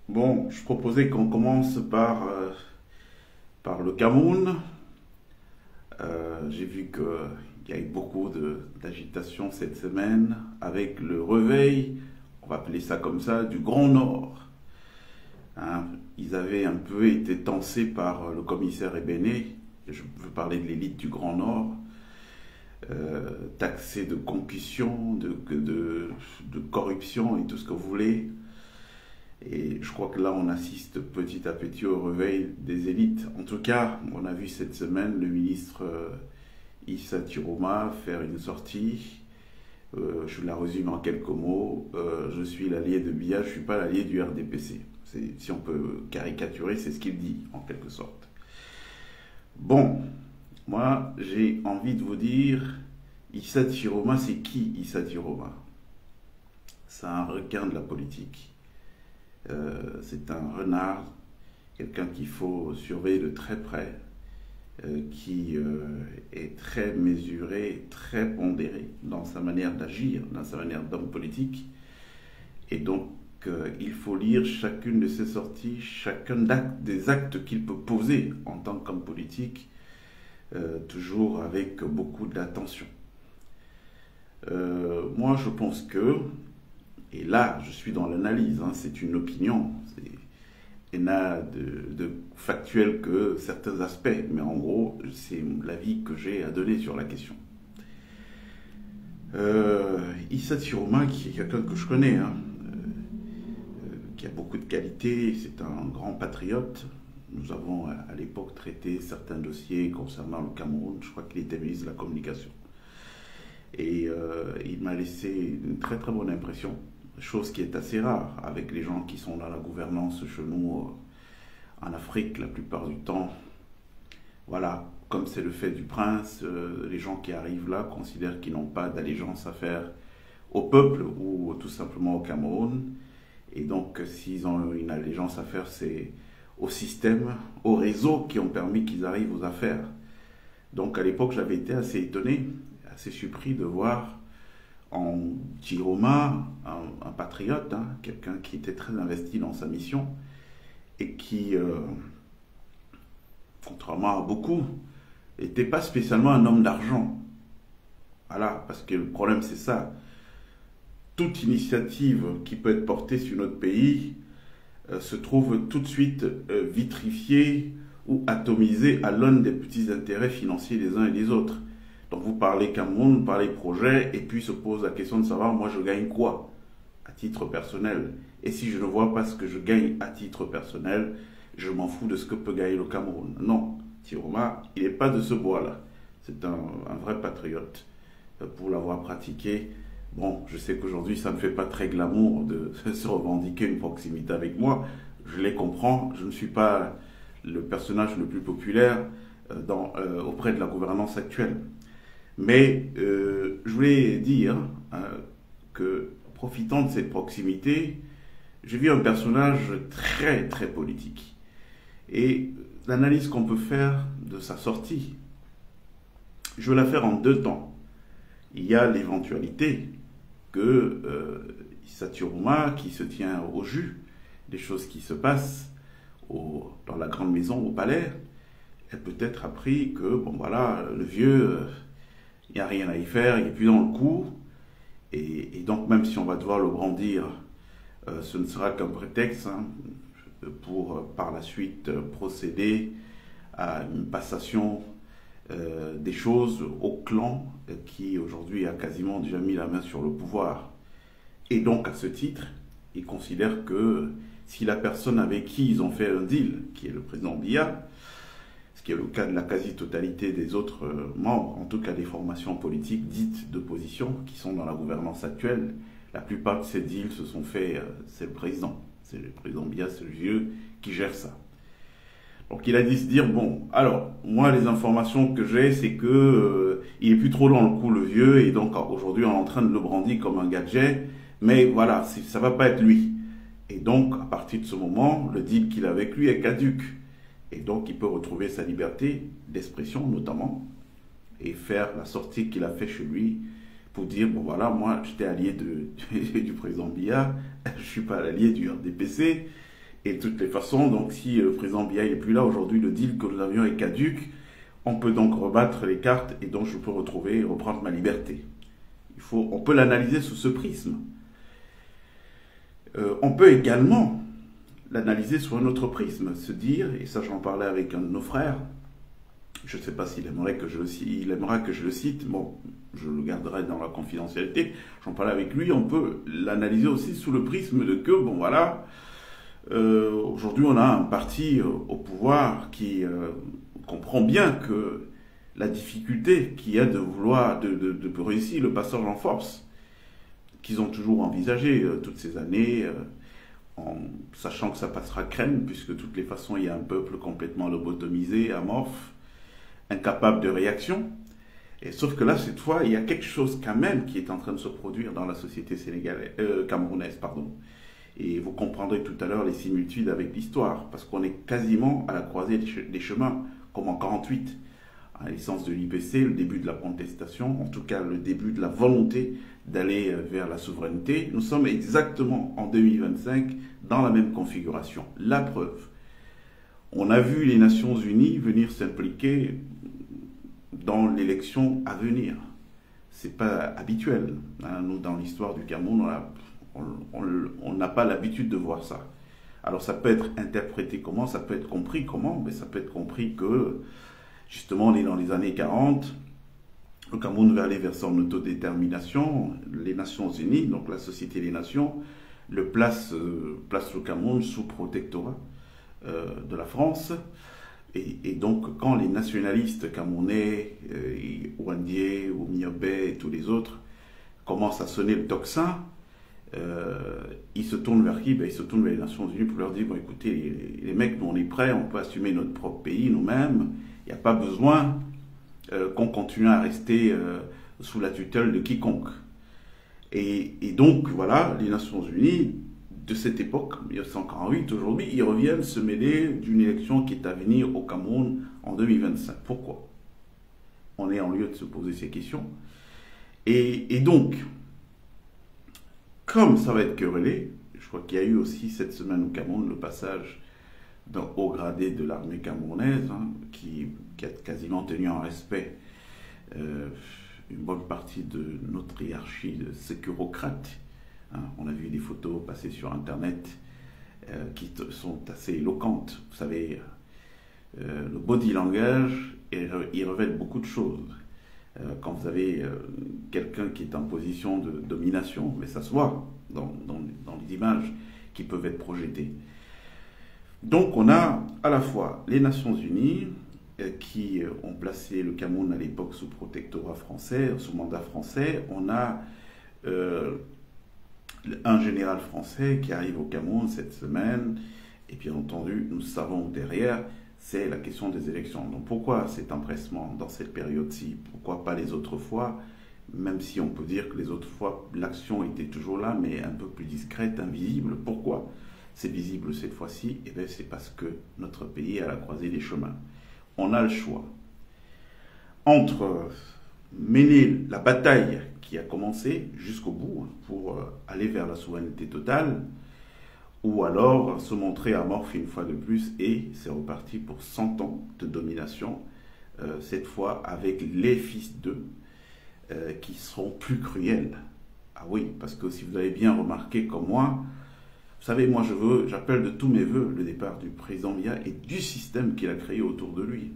Bon, je proposais qu'on commence par le Cameroun. J'ai vu qu'il y a eu beaucoup d'agitation cette semaine avec le réveil, on va appeler ça comme ça, du Grand Nord. Hein, ils avaient un peu été tensés par le commissaire Ebene, je veux parler de l'élite du Grand Nord, taxés de concussion, de corruption et tout ce que vous voulez. Et je crois que là, on assiste petit à petit au réveil des élites. En tout cas, on a vu cette semaine le ministre Issa Tiroma faire une sortie. Je la résume en quelques mots. Je suis l'allié de Biya, je ne suis pas l'allié du RDPC. Si on peut caricaturer, c'est ce qu'il dit, en quelque sorte. Bon, moi, j'ai envie de vous dire, Issa Tiroma, c'est qui Issa Tiroma? C'est un requin de la politique. C'est un renard, quelqu'un qu'il faut surveiller de très près, qui est très mesuré, très pondéré dans sa manière d'agir, dans sa manière d'homme politique. Et donc, il faut lire chacune de ses sorties, chacun des actes qu'il peut poser en tant qu'homme politique, toujours avec beaucoup d'attention. Moi, je pense que, et là, je suis dans l'analyse, hein, c'est une opinion, il n'a de factuel que certains aspects, mais en gros, c'est l'avis que j'ai à donner sur la question. Issa Tiroma, qui est quelqu'un que je connais, hein, qui a beaucoup de qualités, c'est un grand patriote. Nous avons à l'époque traité certains dossiers concernant le Cameroun, je crois qu'il était ministre de la Communication. Et il m'a laissé une très très bonne impression, chose qui est assez rare avec les gens qui sont dans la gouvernance chez nous en Afrique la plupart du temps. Voilà, comme c'est le fait du prince, les gens qui arrivent là considèrent qu'ils n'ont pas d'allégeance à faire au peuple ou tout simplement au Cameroun. Et donc s'ils ont une allégeance à faire, c'est au système, au réseau qui ont permis qu'ils arrivent aux affaires. Donc à l'époque, j'avais été assez étonné, assez surpris de voir en Tiroma un patriote, hein, quelqu'un qui était très investi dans sa mission et qui, contrairement à beaucoup, n'était pas spécialement un homme d'argent. Voilà, parce que le problème c'est ça. Toute initiative qui peut être portée sur notre pays se trouve tout de suite vitrifiée ou atomisée à l'aune des petits intérêts financiers des uns et des autres. Donc vous parlez Cameroun, vous parlez projet, et puis se pose la question de savoir, moi je gagne quoi à titre personnel? Et si je ne vois pas ce que je gagne à titre personnel, je m'en fous de ce que peut gagner le Cameroun. Non, Tiroma, il n'est pas de ce bois-là. C'est un vrai patriote. Pour l'avoir pratiqué, bon, je sais qu'aujourd'hui ça ne fait pas très glamour de se revendiquer une proximité avec moi. Je les comprends, je ne suis pas le personnage le plus populaire auprès de la gouvernance actuelle. Mais je voulais dire que, profitant de cette proximité, j'ai vu un personnage très très politique. Et l'analyse qu'on peut faire de sa sortie, je vais la faire en deux temps. Il y a l'éventualité que Issa Tiroma, qui se tient au jus des choses qui se passent dans la grande maison au palais, ait peut-être appris que, bon voilà, le vieux... il n'y a rien à y faire, il n'est plus dans le coup. Et donc, même si on va devoir le brandir, ce ne sera qu'un prétexte hein, pour par la suite procéder à une passation des choses au clan qui aujourd'hui a quasiment déjà mis la main sur le pouvoir. Et donc, à ce titre, ils considèrent que si la personne avec qui ils ont fait un deal, qui est le président Biya, ce qui est le cas de la quasi-totalité des autres membres, en tout cas des formations politiques dites d'opposition qui sont dans la gouvernance actuelle, la plupart de ces deals se sont faits, c'est le président. C'est le président Biya, c'est le vieux qui gère ça. Donc il a dit se dire, bon, alors, moi les informations que j'ai, c'est que il est plus trop dans le coup le vieux, et donc aujourd'hui on est en train de le brandir comme un gadget, mais voilà, ça va pas être lui. Et donc, à partir de ce moment, le deal qu'il a avec lui est caduc. Et donc, il peut retrouver sa liberté d'expression, notamment, et faire la sortie qu'il a fait chez lui pour dire, bon voilà, moi, j'étais allié du président Biya, je ne suis pas l'allié du RDPC, Et de toutes les façons, donc si le président Biya n'est plus là aujourd'hui, le deal que nous avions est caduc, on peut donc rebattre les cartes et donc je peux retrouver et reprendre ma liberté. On peut l'analyser sous ce prisme. On peut également l'analyser sous un autre prisme, se dire, et ça j'en parlais avec un de nos frères, je ne sais pas s'il aimerait que je le cite, il aimera que je le cite, bon, je le garderai dans la confidentialité, j'en parlais avec lui, on peut l'analyser aussi sous le prisme de que, bon voilà, aujourd'hui on a un parti au pouvoir qui comprend bien que la difficulté qui est de vouloir, de réussir le passage en force, qu'ils ont toujours envisagé toutes ces années, en sachant que ça passera crème, puisque de toutes les façons il y a un peuple complètement lobotomisé, amorphe, incapable de réaction. Et sauf que là, cette fois, il y a quelque chose quand même qui est en train de se produire dans la société camerounaise, pardon. Et vous comprendrez tout à l'heure les similitudes avec l'histoire, parce qu'on est quasiment à la croisée des chemins, comme en 48, à la licence de l'IPC, le début de la contestation, en tout cas le début de la volonté d'aller vers la souveraineté. Nous sommes exactement en 2025 dans la même configuration. La preuve, on a vu les Nations Unies venir s'impliquer dans l'élection à venir. C'est pas habituel. Nous, dans l'histoire du Cameroun, on n'a pas l'habitude de voir ça. Alors ça peut être interprété comment, ça peut être compris comment, mais ça peut être compris que, justement, on est dans les années 40, le Cameroun va aller vers son autodétermination, les Nations Unies, donc la Société des Nations, place le Cameroun sous protectorat de la France. Et donc, quand les nationalistes camerounais, Ouandié, Oumiyobé et tous les autres commencent à sonner le tocsin, ils se tournent vers qui? Ils se tournent vers les Nations Unies pour leur dire, bon écoutez, les mecs, nous on est prêts, on peut assumer notre propre pays nous-mêmes, il n'y a pas besoin qu'on continue à rester sous la tutelle de quiconque. Et donc, voilà, les Nations Unies, de cette époque, 1948, aujourd'hui, ils reviennent se mêler d'une élection qui est à venir au Cameroun en 2025. Pourquoi? On est en lieu de se poser ces questions. Et donc, comme ça va être querellé, je crois qu'il y a eu aussi cette semaine au Cameroun le passage d'un haut gradé de l'armée camerounaise, qui a quasiment tenu en respect une bonne partie de notre hiérarchie de sécurocrates. On a vu des photos passer sur Internet qui sont assez éloquentes. Vous savez, le body language, il révèle beaucoup de choses. Quand vous avez quelqu'un qui est en position de domination, mais ça se voit dans les images qui peuvent être projetées. Donc on a à la fois les Nations Unies qui ont placé le Cameroun à l'époque sous protectorat français, sous mandat français. On a un général français qui arrive au Cameroun cette semaine, et bien entendu, nous savons derrière, c'est la question des élections. Donc pourquoi cet empressement dans cette période-ci? Pourquoi pas les autres fois? Même si on peut dire que les autres fois, l'action était toujours là, mais un peu plus discrète, invisible. Pourquoi c'est visible cette fois-ci? Eh bien, c'est parce que notre pays est à la croisée des chemins. On a le choix entre mener la bataille qui a commencé jusqu'au bout pour aller vers la souveraineté totale, ou alors se montrer amorphe une fois de plus, et c'est reparti pour 100 ans de domination, cette fois avec les fils d'eux, qui seront plus cruels. Ah oui, parce que si vous avez bien remarqué comme moi, vous savez, moi j'appelle de tous mes voeux le départ du président Biya et du système qu'il a créé autour de lui.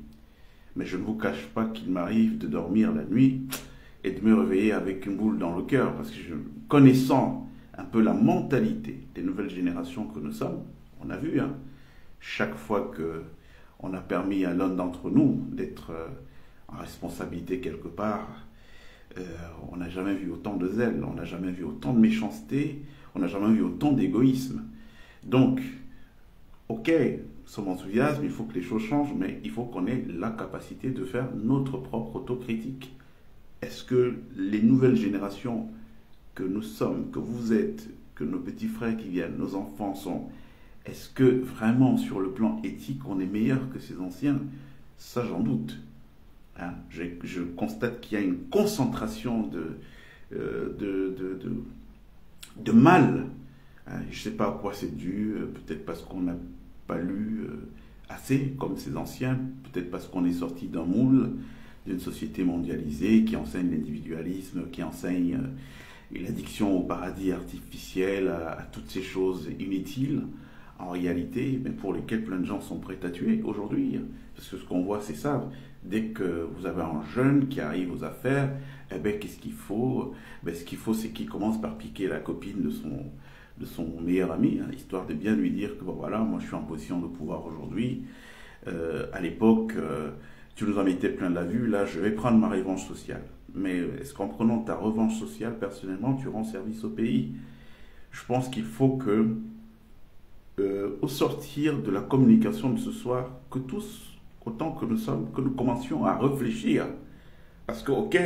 Mais je ne vous cache pas qu'il m'arrive de dormir la nuit et de me réveiller avec une boule dans le cœur, parce que connaissant un peu la mentalité des nouvelles générations que nous sommes, on a vu, chaque fois qu'on a permis à l'un d'entre nous d'être en responsabilité quelque part, on n'a jamais vu autant de zèle, on n'a jamais vu autant de méchanceté, on n'a jamais vu autant d'égoïsme. Donc, ok, son enthousiasme, il faut que les choses changent, mais il faut qu'on ait la capacité de faire notre propre autocritique. Est-ce que les nouvelles générations que nous sommes, que vous êtes, que nos petits frères qui viennent, nos enfants sont, est-ce que vraiment sur le plan éthique on est meilleur que ces anciens? Ça j'en doute. Je constate qu'il y a une concentration de mal Je ne sais pas à quoi c'est dû, peut-être parce qu'on n'a pas lu assez comme ces anciens, peut-être parce qu'on est sorti d'un moule, d'une société mondialisée qui enseigne l'individualisme, qui enseigne l'addiction au paradis artificiel, à toutes ces choses inutiles, en réalité, mais pour lesquelles plein de gens sont prêts à tuer aujourd'hui. Parce que ce qu'on voit, c'est ça. Dès que vous avez un jeune qui arrive aux affaires, eh ben, qu'est-ce qu'il faut? Ce qu'il faut, c'est qu'il commence par piquer la copine de son meilleur ami, hein, histoire de bien lui dire que bon, voilà, moi je suis en position de pouvoir aujourd'hui. À l'époque, tu nous en mettais plein la vue, là je vais prendre ma revanche sociale. Mais est-ce qu'en prenant ta revanche sociale, personnellement, tu rends service au pays? Je pense qu'il faut que, au sortir de la communication de ce soir, que tous, autant que nous sommes, que nous commencions à réfléchir. Parce que, ok,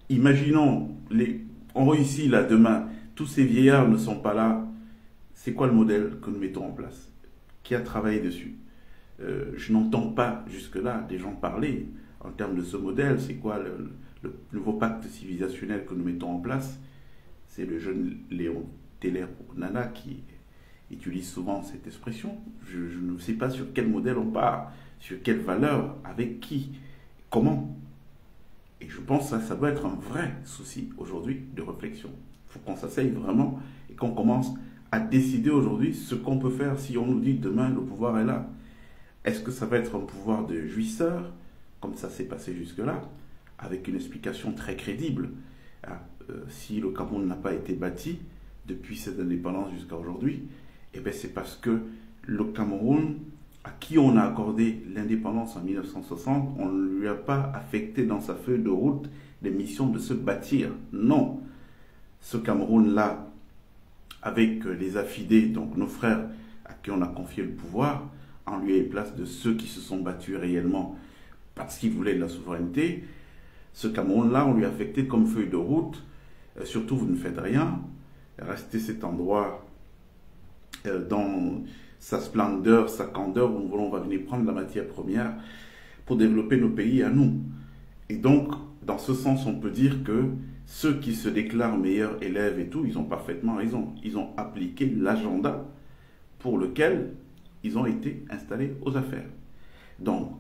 imaginons, on réussit là demain, tous ces vieillards ne sont pas là. C'est quoi le modèle que nous mettons en place? Qui a travaillé dessus? Je n'entends pas jusque-là des gens parler en termes de ce modèle. C'est quoi le nouveau pacte civilisationnel que nous mettons en place? C'est le jeune Léon Teller-Onana qui utilise souvent cette expression. Je ne sais pas sur quel modèle on part, sur quelle valeur, avec qui, comment. Et je pense que ça doit être un vrai souci aujourd'hui de réflexion. Il faut qu'on s'asseye vraiment et qu'on commence à décider aujourd'hui ce qu'on peut faire si on nous dit demain le pouvoir est là. Est-ce que ça va être un pouvoir de jouisseur, comme ça s'est passé jusque-là, avec une explication très crédible? Si le Cameroun n'a pas été bâti depuis cette indépendance jusqu'à aujourd'hui, c'est parce que le Cameroun, à qui on a accordé l'indépendance en 1960, on ne lui a pas affecté dans sa feuille de route les missions de se bâtir. Non. Ce Cameroun-là, avec les affidés, donc nos frères à qui on a confié le pouvoir, en lieu et place de ceux qui se sont battus réellement parce qu'ils voulaient de la souveraineté, ce Cameroun-là, on lui a affecté comme feuille de route, surtout vous ne faites rien, restez cet endroit dans sa splendeur, sa candeur, où on va venir prendre la matière première pour développer nos pays à nous. Et donc, dans ce sens, on peut dire que ceux qui se déclarent meilleurs élèves et tout, ils ont parfaitement raison. Ils ont appliqué l'agenda pour lequel ils ont été installés aux affaires. Donc,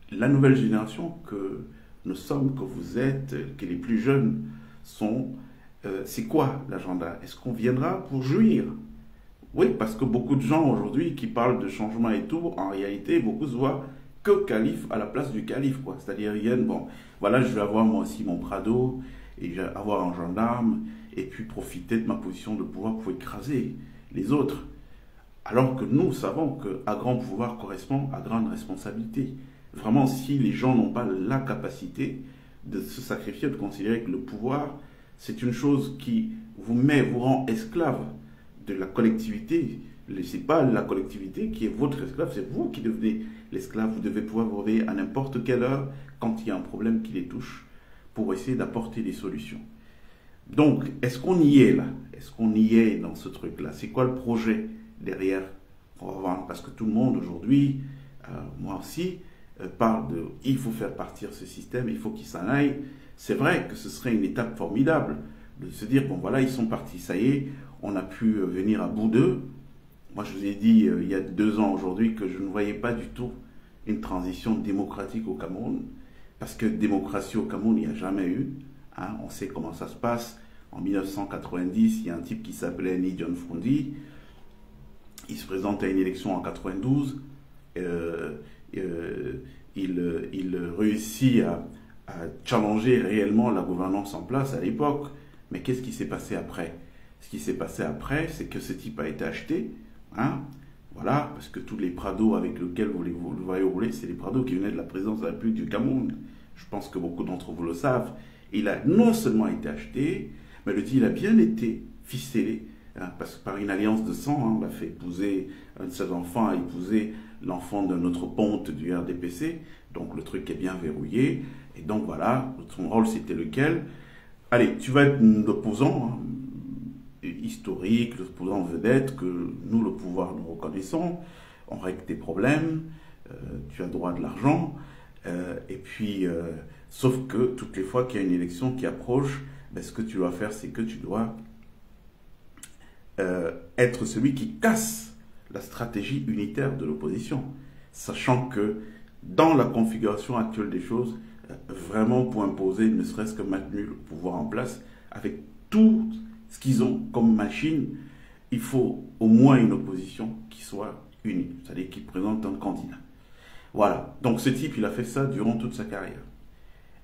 la nouvelle génération que nous sommes, que vous êtes, que les plus jeunes sont, c'est quoi l'agenda? Est-ce qu'on viendra pour jouir? Oui, parce que beaucoup de gens aujourd'hui qui parlent de changement et tout, en réalité, beaucoup se voient que calife à la place du calife, quoi. C'est-à-dire, ils viennent, bon, voilà, je vais avoir moi aussi mon Prado, et je vais avoir un gendarme, et puis profiter de ma position de pouvoir pour écraser les autres. Alors que nous savons qu'à grand pouvoir correspond à grande responsabilité. Vraiment, si les gens n'ont pas la capacité de se sacrifier, de considérer que le pouvoir, c'est une chose qui vous rend esclave de la collectivité. Ce n'est pas la collectivité qui est votre esclave, c'est vous qui devenez l'esclave. Vous devez pouvoir vous réveiller à n'importe quelle heure quand il y a un problème qui les touche pour essayer d'apporter des solutions. Donc, est-ce qu'on y est là? Est-ce qu'on y est dans ce truc-là? C'est quoi le projet derrière qu'on va vendre? Parce que tout le monde aujourd'hui, moi aussi, parle de il faut faire partir ce système, il faut qu'il s'en aille. C'est vrai que ce serait une étape formidable de se dire, bon voilà, ils sont partis, ça y est, on a pu venir à bout d'eux. Moi, je vous ai dit il y a 2 ans aujourd'hui que je ne voyais pas du tout une transition démocratique au Cameroun, parce que démocratie au Cameroun, il n'y a jamais eu. Hein, on sait comment ça se passe. En 1990, il y a un type qui s'appelait Ni John Fundi. Il se présente à une élection en 92. Il réussit à challenger réellement la gouvernance en place à l'époque. Mais qu'est-ce qui s'est passé après? Ce qui s'est passé après, c'est que ce type a été acheté. Hein, voilà, parce que tous les Prados avec lesquels vous le voyez rouler, c'est les Prados qui venaient de la présidence de la République du Cameroun. Je pense que beaucoup d'entre vous le savent. Il a non seulement été acheté, mais le deal a bien été ficelé, hein, parce que par une alliance de sang, hein, on l'a fait épouser, un de ses enfants a épousé l'enfant d'un autre ponte du RDPC, donc le truc est bien verrouillé, et donc voilà, son rôle c'était lequel? Allez, tu vas être l'opposant, hein, historique, l'opposant vedette, que nous, le pouvoir, nous reconnaissons, on règle tes problèmes, tu as droit de l'argent, et puis, sauf que toutes les fois qu'il y a une élection qui approche, ce que tu dois faire, c'est que tu dois être celui qui casse la stratégie unitaire de l'opposition, sachant que dans la configuration actuelle des choses, vraiment pour imposer, ne serait-ce que maintenir le pouvoir en place, avec tout ce qu'ils ont comme machine, il faut au moins une opposition qui soit unie, c'est-à-dire qui présente un candidat. Voilà, donc ce type, il a fait ça durant toute sa carrière.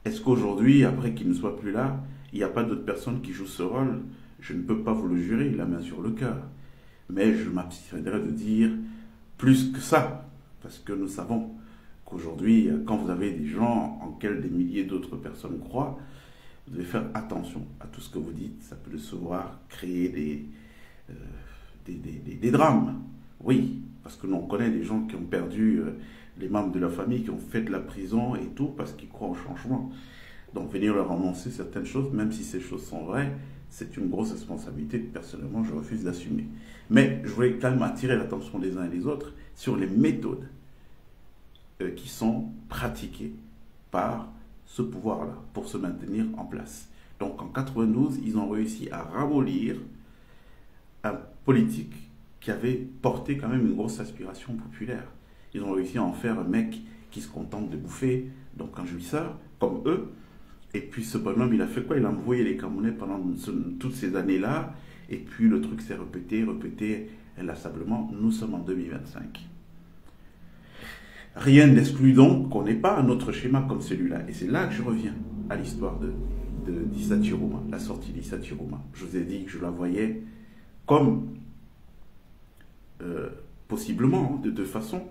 Est-ce qu'aujourd'hui, après qu'il ne soit plus là, il n'y a pas d'autres personnes qui jouent ce rôle? Je ne peux pas vous le jurer, la main sur le cœur. Mais je m'abstiendrai de dire plus que ça, parce que nous savons qu'aujourd'hui, quand vous avez des gens en lesquels des milliers d'autres personnes croient, vous devez faire attention à tout ce que vous dites. Ça peut se voir créer des drames. Oui, parce que l'on connaît des gens qui ont perdu les membres de la famille, qui ont fait de la prison et tout, parce qu'ils croient au changement. Donc venir leur annoncer certaines choses, même si ces choses sont vraies, c'est une grosse responsabilité que personnellement je refuse d'assumer. Mais je voulais quand même attirer l'attention des uns et des autres sur les méthodes qui sont pratiquées par ce pouvoir-là pour se maintenir en place. Donc en 92, ils ont réussi à ramollir un politique qui avait porté quand même une grosse aspiration populaire. Ils ont réussi à en faire un mec qui se contente de bouffer, donc un jouisseur, comme eux. Et puis ce bonhomme, il a fait quoi? Il a envoyé les Camerounais pendant toutes ces années-là. Et puis le truc s'est répété inlassablement. Nous sommes en 2025. Rien n'exclut donc qu'on n'ait pas un autre schéma comme celui-là. Et c'est là que je reviens à l'histoire d'Issa Chiroma, la sortie d'Issa Chiroma. Je vous ai dit que je la voyais comme possiblement de deux façons.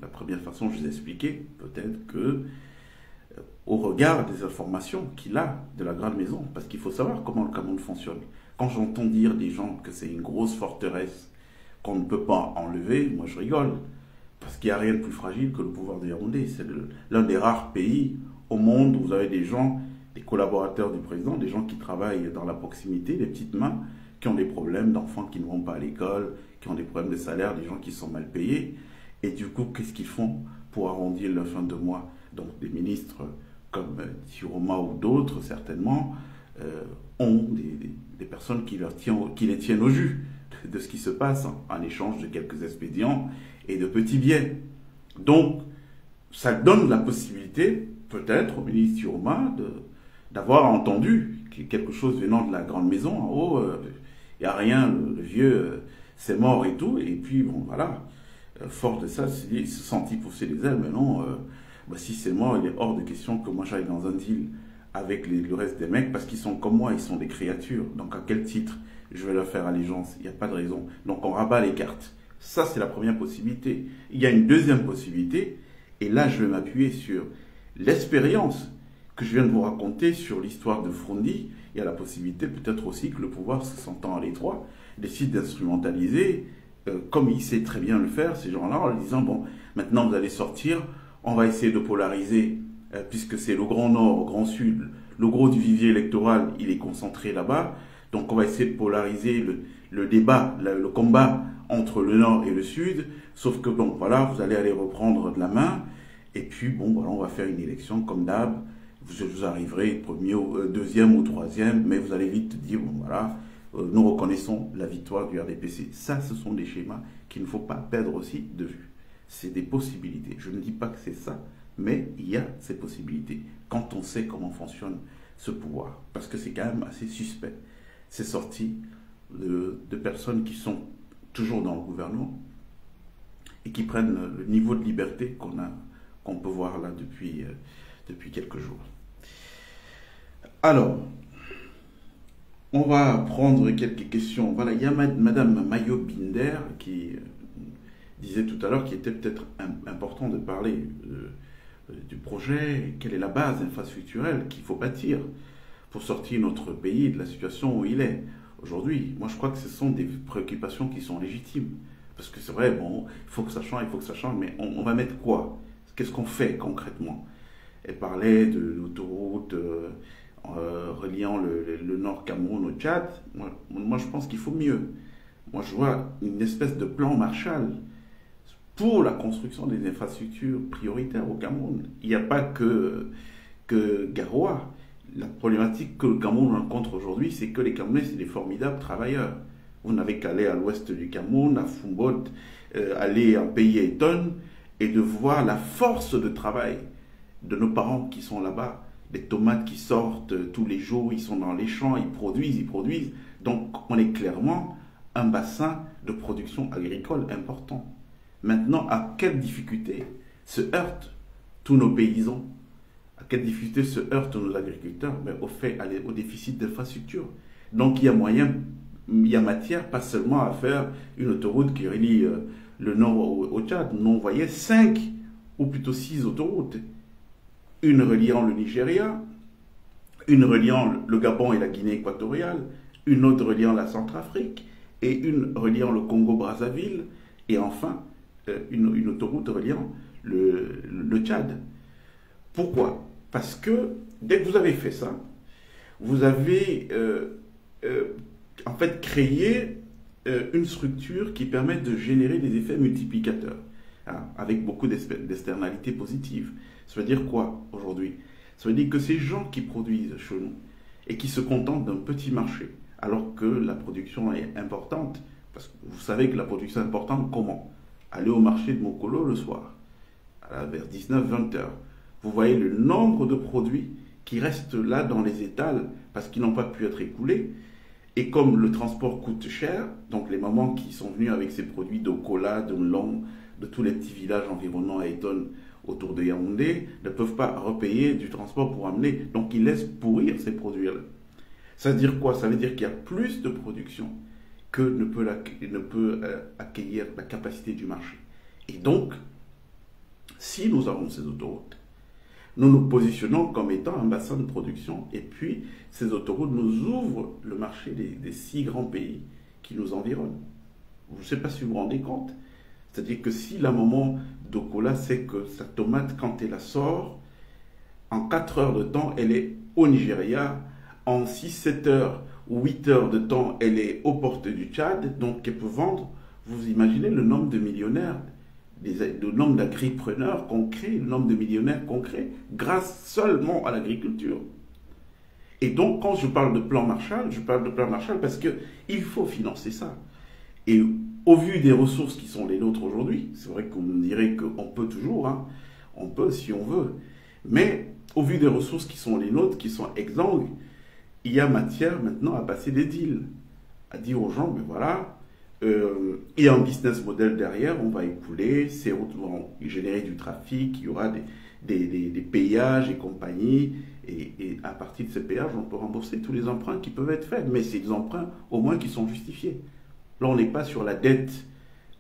La première façon, je vous ai expliqué, peut-être que au regard des informations qu'il a de la Grande Maison, parce qu'il faut savoir comment le Cameroun fonctionne. Quand j'entends dire des gens que c'est une grosse forteresse qu'on ne peut pas enlever, moi je rigole, parce qu'il n'y a rien de plus fragile que le pouvoir de Yaoundé. C'est l'un des rares pays au monde où vous avez des gens, des collaborateurs du président, des gens qui travaillent dans la proximité, des petites mains, qui ont des problèmes d'enfants qui ne vont pas à l'école, qui ont des problèmes de salaire, des gens qui sont mal payés. Et du coup, qu'est-ce qu'ils font pour arrondir leur fin de mois? Donc des ministres comme Chiroma ou d'autres, certainement, ont des personnes qui les tiennent au jus de ce qui se passe en échange de quelques expédients et de petits biais. Donc, ça donne la possibilité, peut-être, au ministre Chiroma d'avoir entendu quelque chose venant de la Grande Maison. En haut, il n'y a rien, le vieux, c'est mort et tout. Et puis, bon, voilà, fort de ça, il se sentit pousser les ailes. Mais non, si c'est mort, il est hors de question que moi j'aille dans un deal avec le reste des mecs, parce qu'ils sont comme moi, ils sont des créatures. Donc, à quel titre je vais leur faire allégeance? Il n'y a pas de raison. Donc, on rabat les cartes. Ça, c'est la première possibilité. Il y a une deuxième possibilité, et là, je vais m'appuyer sur l'expérience que je viens de vous raconter sur l'histoire de Frondi. Il y a la possibilité peut-être aussi que le pouvoir, se sentant à l'étroit, décide d'instrumentaliser, comme il sait très bien le faire, ces gens-là, en leur disant, bon, maintenant vous allez sortir, on va essayer de polariser, puisque c'est le Grand Nord, le Grand Sud, le gros du vivier électoral, il est concentré là-bas, donc on va essayer de polariser le débat, le combat entre le Nord et le Sud, sauf que bon, voilà, vous allez aller reprendre de la main, et puis bon, voilà, on va faire une élection comme d'hab, vous arriverez premier, deuxième ou troisième, mais vous allez vite dire, bon voilà, nous reconnaissons la victoire du RDPC. Ça, ce sont des schémas qu'il ne faut pas perdre aussi de vue. C'est des possibilités. Je ne dis pas que c'est ça, mais il y a ces possibilités quand on sait comment fonctionne ce pouvoir. Parce que c'est quand même assez suspect. C'est sorti de personnes qui sont toujours dans le gouvernement et qui prennent le niveau de liberté qu'on peut voir là depuis quelques jours. Alors, on va prendre quelques questions. Voilà, il y a Madame Mayo Binder qui disait tout à l'heure qu'il était peut-être important de parler du projet, quelle est la base infrastructurelle qu'il faut bâtir pour sortir notre pays de la situation où il est aujourd'hui. Moi, je crois que ce sont des préoccupations qui sont légitimes. Parce que c'est vrai, bon, il faut que ça change, mais on va mettre quoi? Qu'est-ce qu'on fait concrètement? Elle parlait de l'autoroute reliant le Nord Cameroun au Tchad. Moi, je pense qu'il faut mieux. Moi, je vois une espèce de plan Marshall pour la construction des infrastructures prioritaires au Cameroun. Il n'y a pas que Garoua. La problématique que le Cameroun rencontre aujourd'hui, c'est que les Camerounais, c'est des formidables travailleurs. Vous n'avez qu'à aller à l'ouest du Cameroun, à Fumbot, aller en pays Eton, et de voir la force de travail de nos parents qui sont là-bas. Les tomates qui sortent tous les jours, ils sont dans les champs, ils produisent, ils produisent. Donc on est clairement un bassin de production agricole important. Maintenant, à quelle difficulté se heurtent tous nos paysans? À quelle difficulté se heurtent nos agriculteurs? Mais au déficit d'infrastructures. Donc il y a moyen, il y a matière pas seulement à faire une autoroute qui relie le nord au Tchad. Non, vous voyez, 5 ou plutôt 6 autoroutes. Une reliant le Nigeria, une reliant le Gabon et la Guinée équatoriale, une autre reliant la Centrafrique, et une reliant le Congo-Brazzaville, et enfin une autoroute reliant le Tchad. Pourquoi? Parce que dès que vous avez fait ça, vous avez en fait créé une structure qui permet de générer des effets multiplicateurs, hein, avec beaucoup d'externalités positives. Ça veut dire quoi aujourd'hui? Ça veut dire que ces gens qui produisent chez nous et qui se contentent d'un petit marché, alors que la production est importante, parce que vous savez que la production est importante, comment? Aller au marché de Mokolo le soir, vers 19-20 heures. Vous voyez le nombre de produits qui restent là dans les étals parce qu'ils n'ont pas pu être écoulés. Et comme le transport coûte cher, donc les mamans qui sont venues avec ces produits d'Okola, de Mlong, de tous les petits villages environnants à Eton autour de Yaoundé, ne peuvent pas repayer du transport pour amener. Donc ils laissent pourrir ces produits-là. Ça veut dire quoi? Ça veut dire qu'il y a plus de production que ne peut accueillir la capacité du marché. Et donc, si nous avons ces autoroutes, nous nous positionnons comme étant un bassin de production, et puis ces autoroutes nous ouvrent le marché des 6 grands pays qui nous environnent. Je ne sais pas si vous vous rendez compte. C'est-à-dire que si la maman d'Okola sait que sa tomate, quand elle la sort, en 4 heures de temps, elle est au Nigeria, en 6-7 heures ou 8 heures de temps, elle est aux portes du Tchad, donc elle peut vendre. Vous imaginez le nombre de millionnaires, le nombre d'agripreneurs qu'on crée, le nombre de millionnaires qu'on crée, grâce seulement à l'agriculture. Et donc, quand je parle de plan Marshall, je parle de plan Marshall parce qu'il faut financer ça. Et au vu des ressources qui sont les nôtres aujourd'hui, c'est vrai qu'on me dirait qu'on peut toujours, hein, on peut si on veut, mais au vu des ressources qui sont les nôtres, qui sont exsangues, il y a matière maintenant à passer des deals, à dire aux gens, mais voilà, il y a un business model derrière, on va écouler, ces routes vont générer du trafic, il y aura des péages et compagnie, et à partir de ces péages, on peut rembourser tous les emprunts qui peuvent être faits, mais c'est des emprunts au moins qui sont justifiés. Là, on n'est pas sur la dette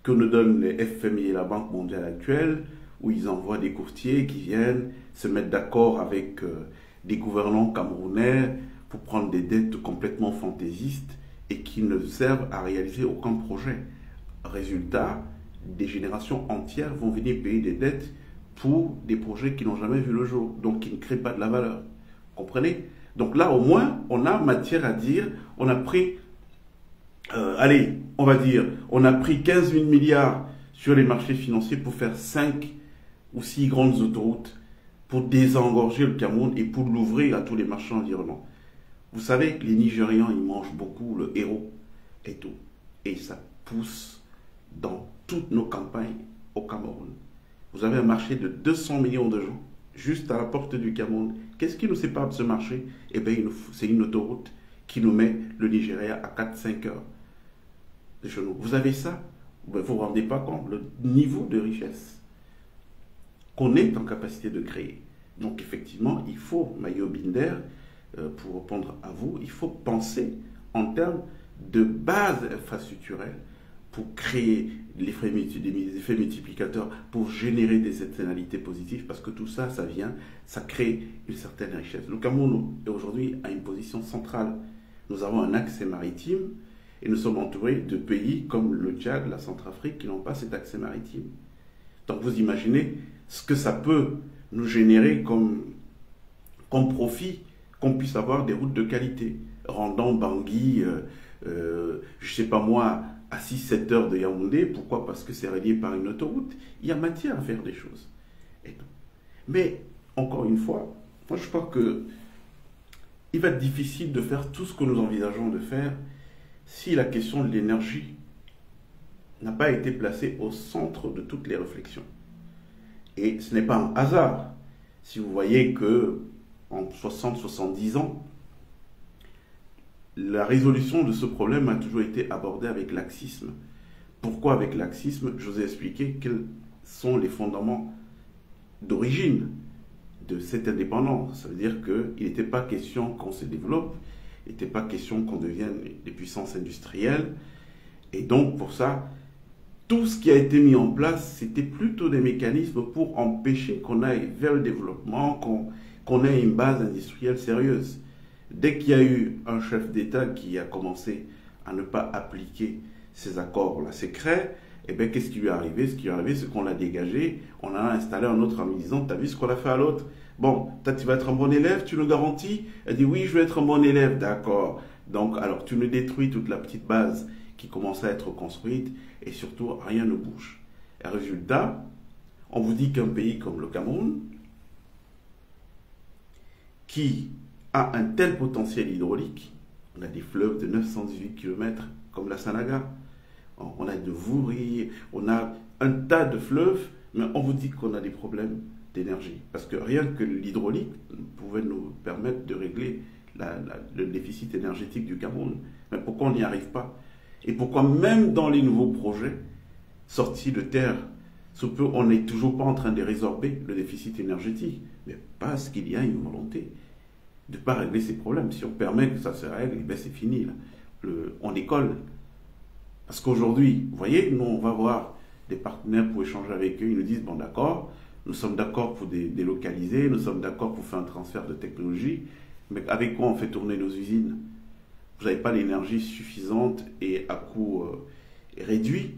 que nous donnent les FMI et la Banque mondiale actuelle, où ils envoient des courtiers qui viennent se mettre d'accord avec des gouvernants camerounais pour prendre des dettes complètement fantaisistes et qui ne servent à réaliser aucun projet. Résultat, des générations entières vont venir payer des dettes pour des projets qui n'ont jamais vu le jour, donc qui ne créent pas de la valeur. Comprenez? Donc là, au moins, on a matière à dire, on a pris, allez, on va dire, on a pris 15 000 milliards sur les marchés financiers pour faire 5 ou 6 grandes autoroutes pour désengorger le Cameroun et pour l'ouvrir à tous les marchés environnants. Vous savez que les Nigérians, ils mangent beaucoup le héros et tout. Et ça pousse dans toutes nos campagnes au Cameroun. Vous avez un marché de 200 millions de gens, juste à la porte du Cameroun. Qu'est-ce qui nous sépare de ce marché? Eh bien, c'est une autoroute qui nous met le Nigeria à 4-5 heures de chez nous. Vous avez ça? Vous ne vous rendez pas compte le niveau de richesse qu'on est en capacité de créer. Donc, effectivement, il faut, Mayo Binder, pour répondre à vous, il faut penser en termes de base infrastructurelle pour créer des effets multiplicateurs, pour générer des externalités positives, parce que tout ça, ça crée une certaine richesse. Le Cameroun, aujourd'hui, a une position centrale. Nous avons un accès maritime et nous sommes entourés de pays comme le Tchad, la Centrafrique, qui n'ont pas cet accès maritime. Donc vous imaginez ce que ça peut nous générer comme profit, qu'on puisse avoir des routes de qualité, rendant Bangui, je ne sais pas moi, à 6-7 heures de Yaoundé. Pourquoi? Parce que c'est relié par une autoroute. Il y a matière à faire des choses. Mais, encore une fois, moi je crois que il va être difficile de faire tout ce que nous envisageons de faire si la question de l'énergie n'a pas été placée au centre de toutes les réflexions. Et ce n'est pas un hasard. Si vous voyez que en 60-70 ans, la résolution de ce problème a toujours été abordée avec laxisme. Pourquoi avec laxisme? Je vous ai expliqué quels sont les fondements d'origine de cette indépendance. Ça veut dire qu'il n'était pas question qu'on se développe, il n'était pas question qu'on devienne des puissances industrielles. Et donc, pour ça, tout ce qui a été mis en place, c'était plutôt des mécanismes pour empêcher qu'on aille vers le développement, qu'on ait une base industrielle sérieuse. Dès qu'il y a eu un chef d'État qui a commencé à ne pas appliquer ces accords-là secrets, eh bien, qu'est-ce qui lui est arrivé? Ce qui lui est arrivé, c'est qu'on l'a dégagé, on a installé un autre en lui disant, t'as vu ce qu'on a fait à l'autre? Bon, toi, tu vas être un bon élève, tu le garantis? Elle dit, oui, je vais être un bon élève, d'accord. Donc, alors, tu me détruis toute la petite base qui commençait à être construite, et surtout, rien ne bouge. Et résultat, on vous dit qu'un pays comme le Cameroun, qui a un tel potentiel hydraulique, on a des fleuves de 918 km comme la Sanaga, on a de Vouri, on a un tas de fleuves, mais on vous dit qu'on a des problèmes d'énergie. Parce que rien que l'hydraulique pouvait nous permettre de régler le déficit énergétique du Cameroun. Mais pourquoi on n'y arrive pas? Et pourquoi même dans les nouveaux projets sortis de terre, on n'est toujours pas en train de résorber le déficit énergétique? Mais parce qu'il y a une volonté de ne pas régler ces problèmes. Si on permet que ça se règle, ben c'est fini. Là. On décolle. Parce qu'aujourd'hui, vous voyez, nous, on va voir des partenaires pour échanger avec eux. Ils nous disent, bon, d'accord, nous sommes d'accord pour délocaliser, nous sommes d'accord pour faire un transfert de technologie, mais avec quoi on fait tourner nos usines? Vous n'avez pas l'énergie suffisante et à coût réduit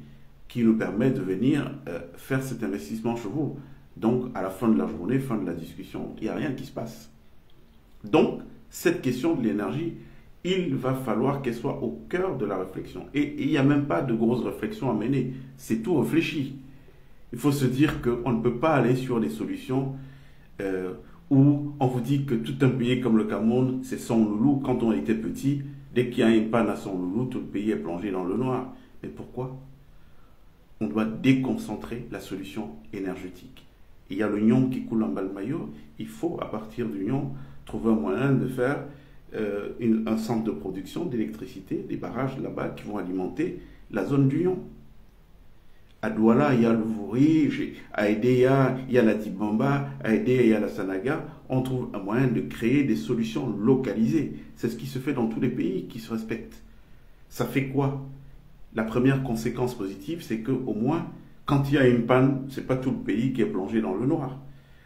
qui nous permet de venir faire cet investissement chez vous. Donc, à la fin de la journée, fin de la discussion, il n'y a rien qui se passe. Donc, cette question de l'énergie, il va falloir qu'elle soit au cœur de la réflexion. Et il n'y a même pas de grosses réflexions à mener. C'est tout réfléchi. Il faut se dire qu'on ne peut pas aller sur des solutions où on vous dit que tout un pays comme le Cameroun, c'est son loulou. Quand on était petit, dès qu'il y a une panne à son loulou, tout le pays est plongé dans le noir. Mais pourquoi? On doit déconcentrer la solution énergétique. Il y a le Nion qui coule en bas le maillot. Il faut, à partir du Nion, trouver un moyen de faire un centre de production d'électricité, des barrages là-bas qui vont alimenter la zone du Nion. À Douala, il y a le Vouri, à Edea, il y a la Dibamba, à Edea, il y a la Sanaga. On trouve un moyen de créer des solutions localisées. C'est ce qui se fait dans tous les pays qui se respectent. Ça fait quoi? La première conséquence positive, c'est qu'au moins, quand il y a une panne, ce n'est pas tout le pays qui est plongé dans le noir.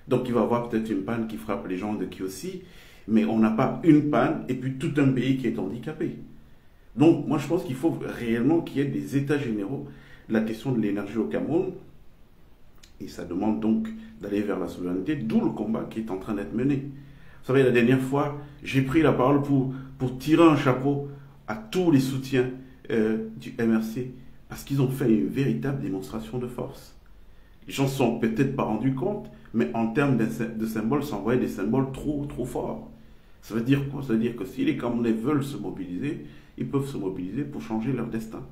Donc il va y avoir peut-être une panne qui frappe les gens de Kiossi, mais on n'a pas une panne et puis tout un pays qui est handicapé. Donc moi je pense qu'il faut réellement qu'il y ait des états généraux de la question de l'énergie au Cameroun, et ça demande donc d'aller vers la souveraineté, d'où le combat qui est en train d'être mené. Vous savez, la dernière fois, j'ai pris la parole pour tirer un chapeau à tous les soutiens du MRC, parce qu'ils ont fait une véritable démonstration de force. Les gens ne se sont peut-être pas rendus compte, mais en termes de symboles, ça envoyait des symboles trop forts. Ça veut dire quoi? Ça veut dire que si les Camerounais veulent se mobiliser, ils peuvent se mobiliser pour changer leur destin.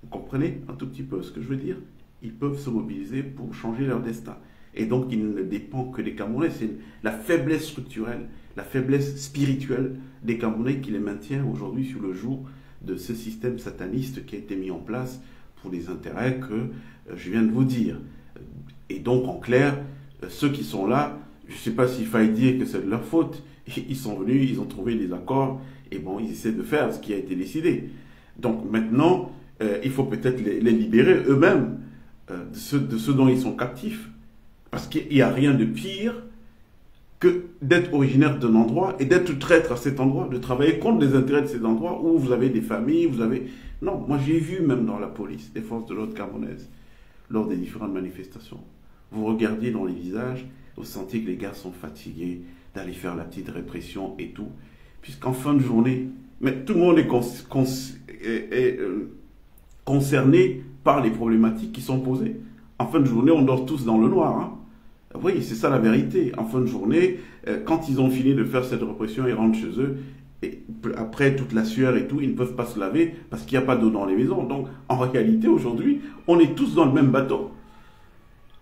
Vous comprenez un tout petit peu ce que je veux dire? Ils peuvent se mobiliser pour changer leur destin. Et donc, il ne dépend que des Camerounais. C'est la faiblesse structurelle, la faiblesse spirituelle des Camerounais qui les maintient aujourd'hui sur le joug de ce système sataniste qui a été mis en place pour les intérêts que je viens de vous dire. Et donc, en clair, ceux qui sont là, je ne sais pas s'il faille dire que c'est de leur faute. Ils sont venus, ils ont trouvé des accords, et bon, ils essaient de faire ce qui a été décidé. Donc maintenant, il faut peut-être les libérer eux-mêmes de ceux dont ils sont captifs. Parce qu'il n'y a rien de pire que d'être originaire d'un endroit et d'être traître à cet endroit, de travailler contre les intérêts de cet endroit où vous avez des familles, vous avez... Non, moi j'ai vu même dans la police, des forces de l'ordre camerounaises, lors des différentes manifestations. Vous regardiez dans les visages, vous sentiez que les gars sont fatigués d'aller faire la petite répression et tout. Puisqu'en fin de journée, mais tout le monde est concerné par les problématiques qui sont posées. En fin de journée, on dort tous dans le noir. Hein. Oui, c'est ça la vérité. En fin de journée, quand ils ont fini de faire cette répression, ils rentrent chez eux Et après toute la sueur et tout, ils ne peuvent pas se laver parce qu'il n'y a pas d'eau dans les maisons. Donc, en réalité, aujourd'hui, on est tous dans le même bateau,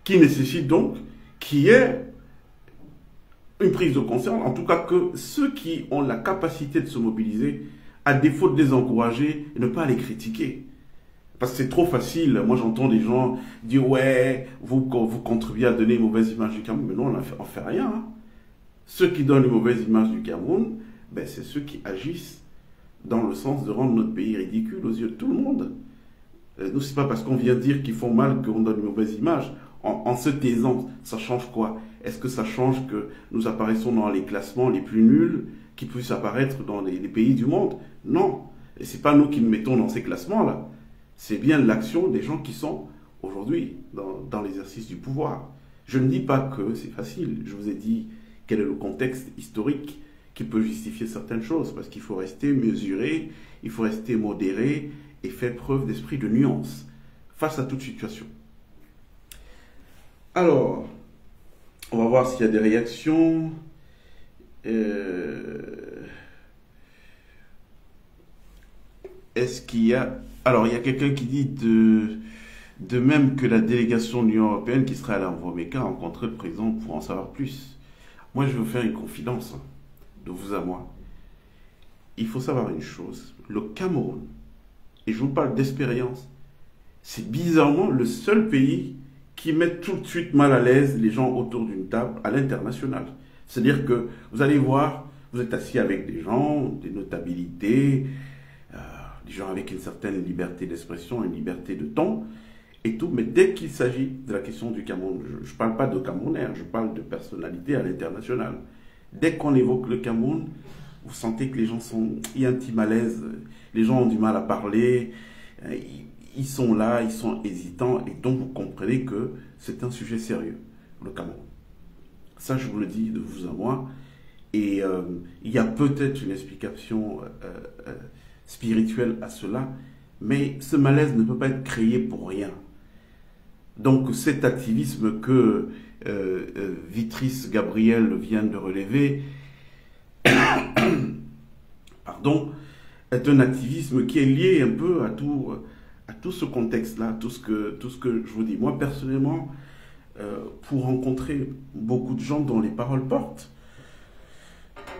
qui nécessite donc qu'il y ait une prise de conscience, en tout cas que ceux qui ont la capacité de se mobiliser, à défaut de les encourager, ne pas les critiquer. Parce que c'est trop facile. Moi, j'entends des gens dire « Ouais, vous contribuez à donner une mauvaise image du Cameroun. » Mais non, on ne fait rien. Hein. Ceux qui donnent une mauvaise image du Cameroun, ben, c'est ceux qui agissent dans le sens de rendre notre pays ridicule aux yeux de tout le monde. Nous, c'est pas parce qu'on vient dire qu'ils font mal qu'on donne une mauvaise image. En se taisant, ça change quoi? Est-ce que ça change que nous apparaissons dans les classements les plus nuls qui puissent apparaître dans les pays du monde? Non. Et c'est pas nous qui nous mettons dans ces classements-là. C'est bien l'action des gens qui sont aujourd'hui dans l'exercice du pouvoir. Je ne dis pas que c'est facile. Je vous ai dit quel est le contexte historique qui peut justifier certaines choses, parce qu'il faut rester mesuré, il faut rester modéré et faire preuve d'esprit de nuance face à toute situation. Alors, on va voir s'il y a des réactions. Est-ce qu'il y a... Alors, il y a quelqu'un qui dit de même que la délégation de l'Union européenne qui sera à l'Envomeka a rencontré le président pour en savoir plus. Moi, je veux faire une confidence, de vous à moi. Il faut savoir une chose, le Cameroun, et je vous parle d'expérience, c'est bizarrement le seul pays qui met tout de suite mal à l'aise les gens autour d'une table à l'international. C'est-à-dire que vous allez voir, vous êtes assis avec des gens, des notabilités, des gens avec une certaine liberté d'expression, une liberté de ton, et tout, mais dès qu'il s'agit de la question du Cameroun, je ne parle pas de Camerounais, je parle de personnalité à l'international. Dès qu'on évoque le Cameroun, vous sentez que les gens sont... Il y a un petit malaise, les gens ont du mal à parler, ils sont là, ils sont hésitants, et donc vous comprenez que c'est un sujet sérieux, le Cameroun. Ça, je vous le dis de vous à moi, et il y a peut-être une explication spirituelle à cela, mais ce malaise ne peut pas être créé pour rien. Donc cet activisme que Vitrice Gabriel vient de relever, pardon, est un activisme qui est lié un peu à tout ce contexte-là, tout ce que je vous dis. Moi, personnellement, pour rencontrer beaucoup de gens dont les paroles portent,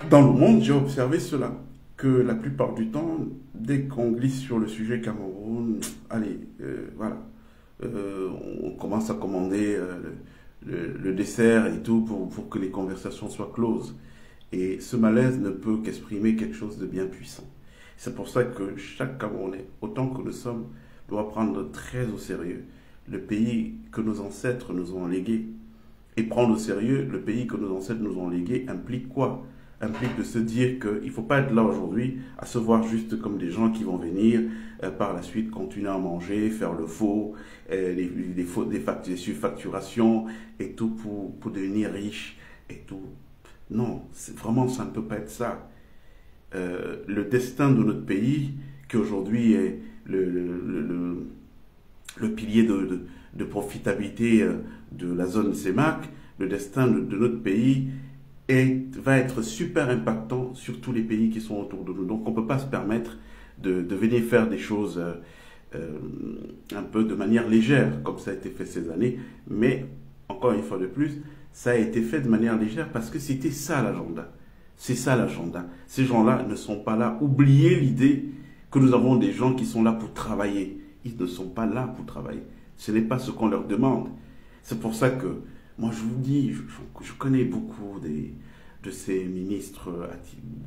dans le monde, j'ai observé cela, que la plupart du temps, dès qu'on glisse sur le sujet Cameroun, allez, voilà, on commence à commander le dessert et tout pour que les conversations soient closes. Et ce malaise ne peut qu'exprimer quelque chose de bien puissant. C'est pour ça que chaque Camerounais, autant que nous sommes, doit prendre très au sérieux le pays que nos ancêtres nous ont légué. Et prendre au sérieux le pays que nos ancêtres nous ont légué implique quoi? Implique de se dire qu'il ne faut pas être là aujourd'hui à se voir juste comme des gens qui vont venir par la suite continuer à manger, faire le faux, des surfacturations et tout pour devenir riche et tout. Non, vraiment ça ne peut pas être ça. Le destin de notre pays, qui aujourd'hui est le pilier de profitabilité de la zone CEMAC, le destin de notre pays va être super impactant sur tous les pays qui sont autour de nous. Donc on ne peut pas se permettre de venir faire des choses un peu de manière légère, comme ça a été fait ces années. Mais, encore une fois de plus, ça a été fait de manière légère parce que c'était ça l'agenda. C'est ça l'agenda. Ces gens-là ne sont pas là. Oubliez l'idée que nous avons des gens qui sont là pour travailler. Ils ne sont pas là pour travailler. Ce n'est pas ce qu'on leur demande. C'est pour ça que, moi je vous dis, je connais beaucoup de ces ministres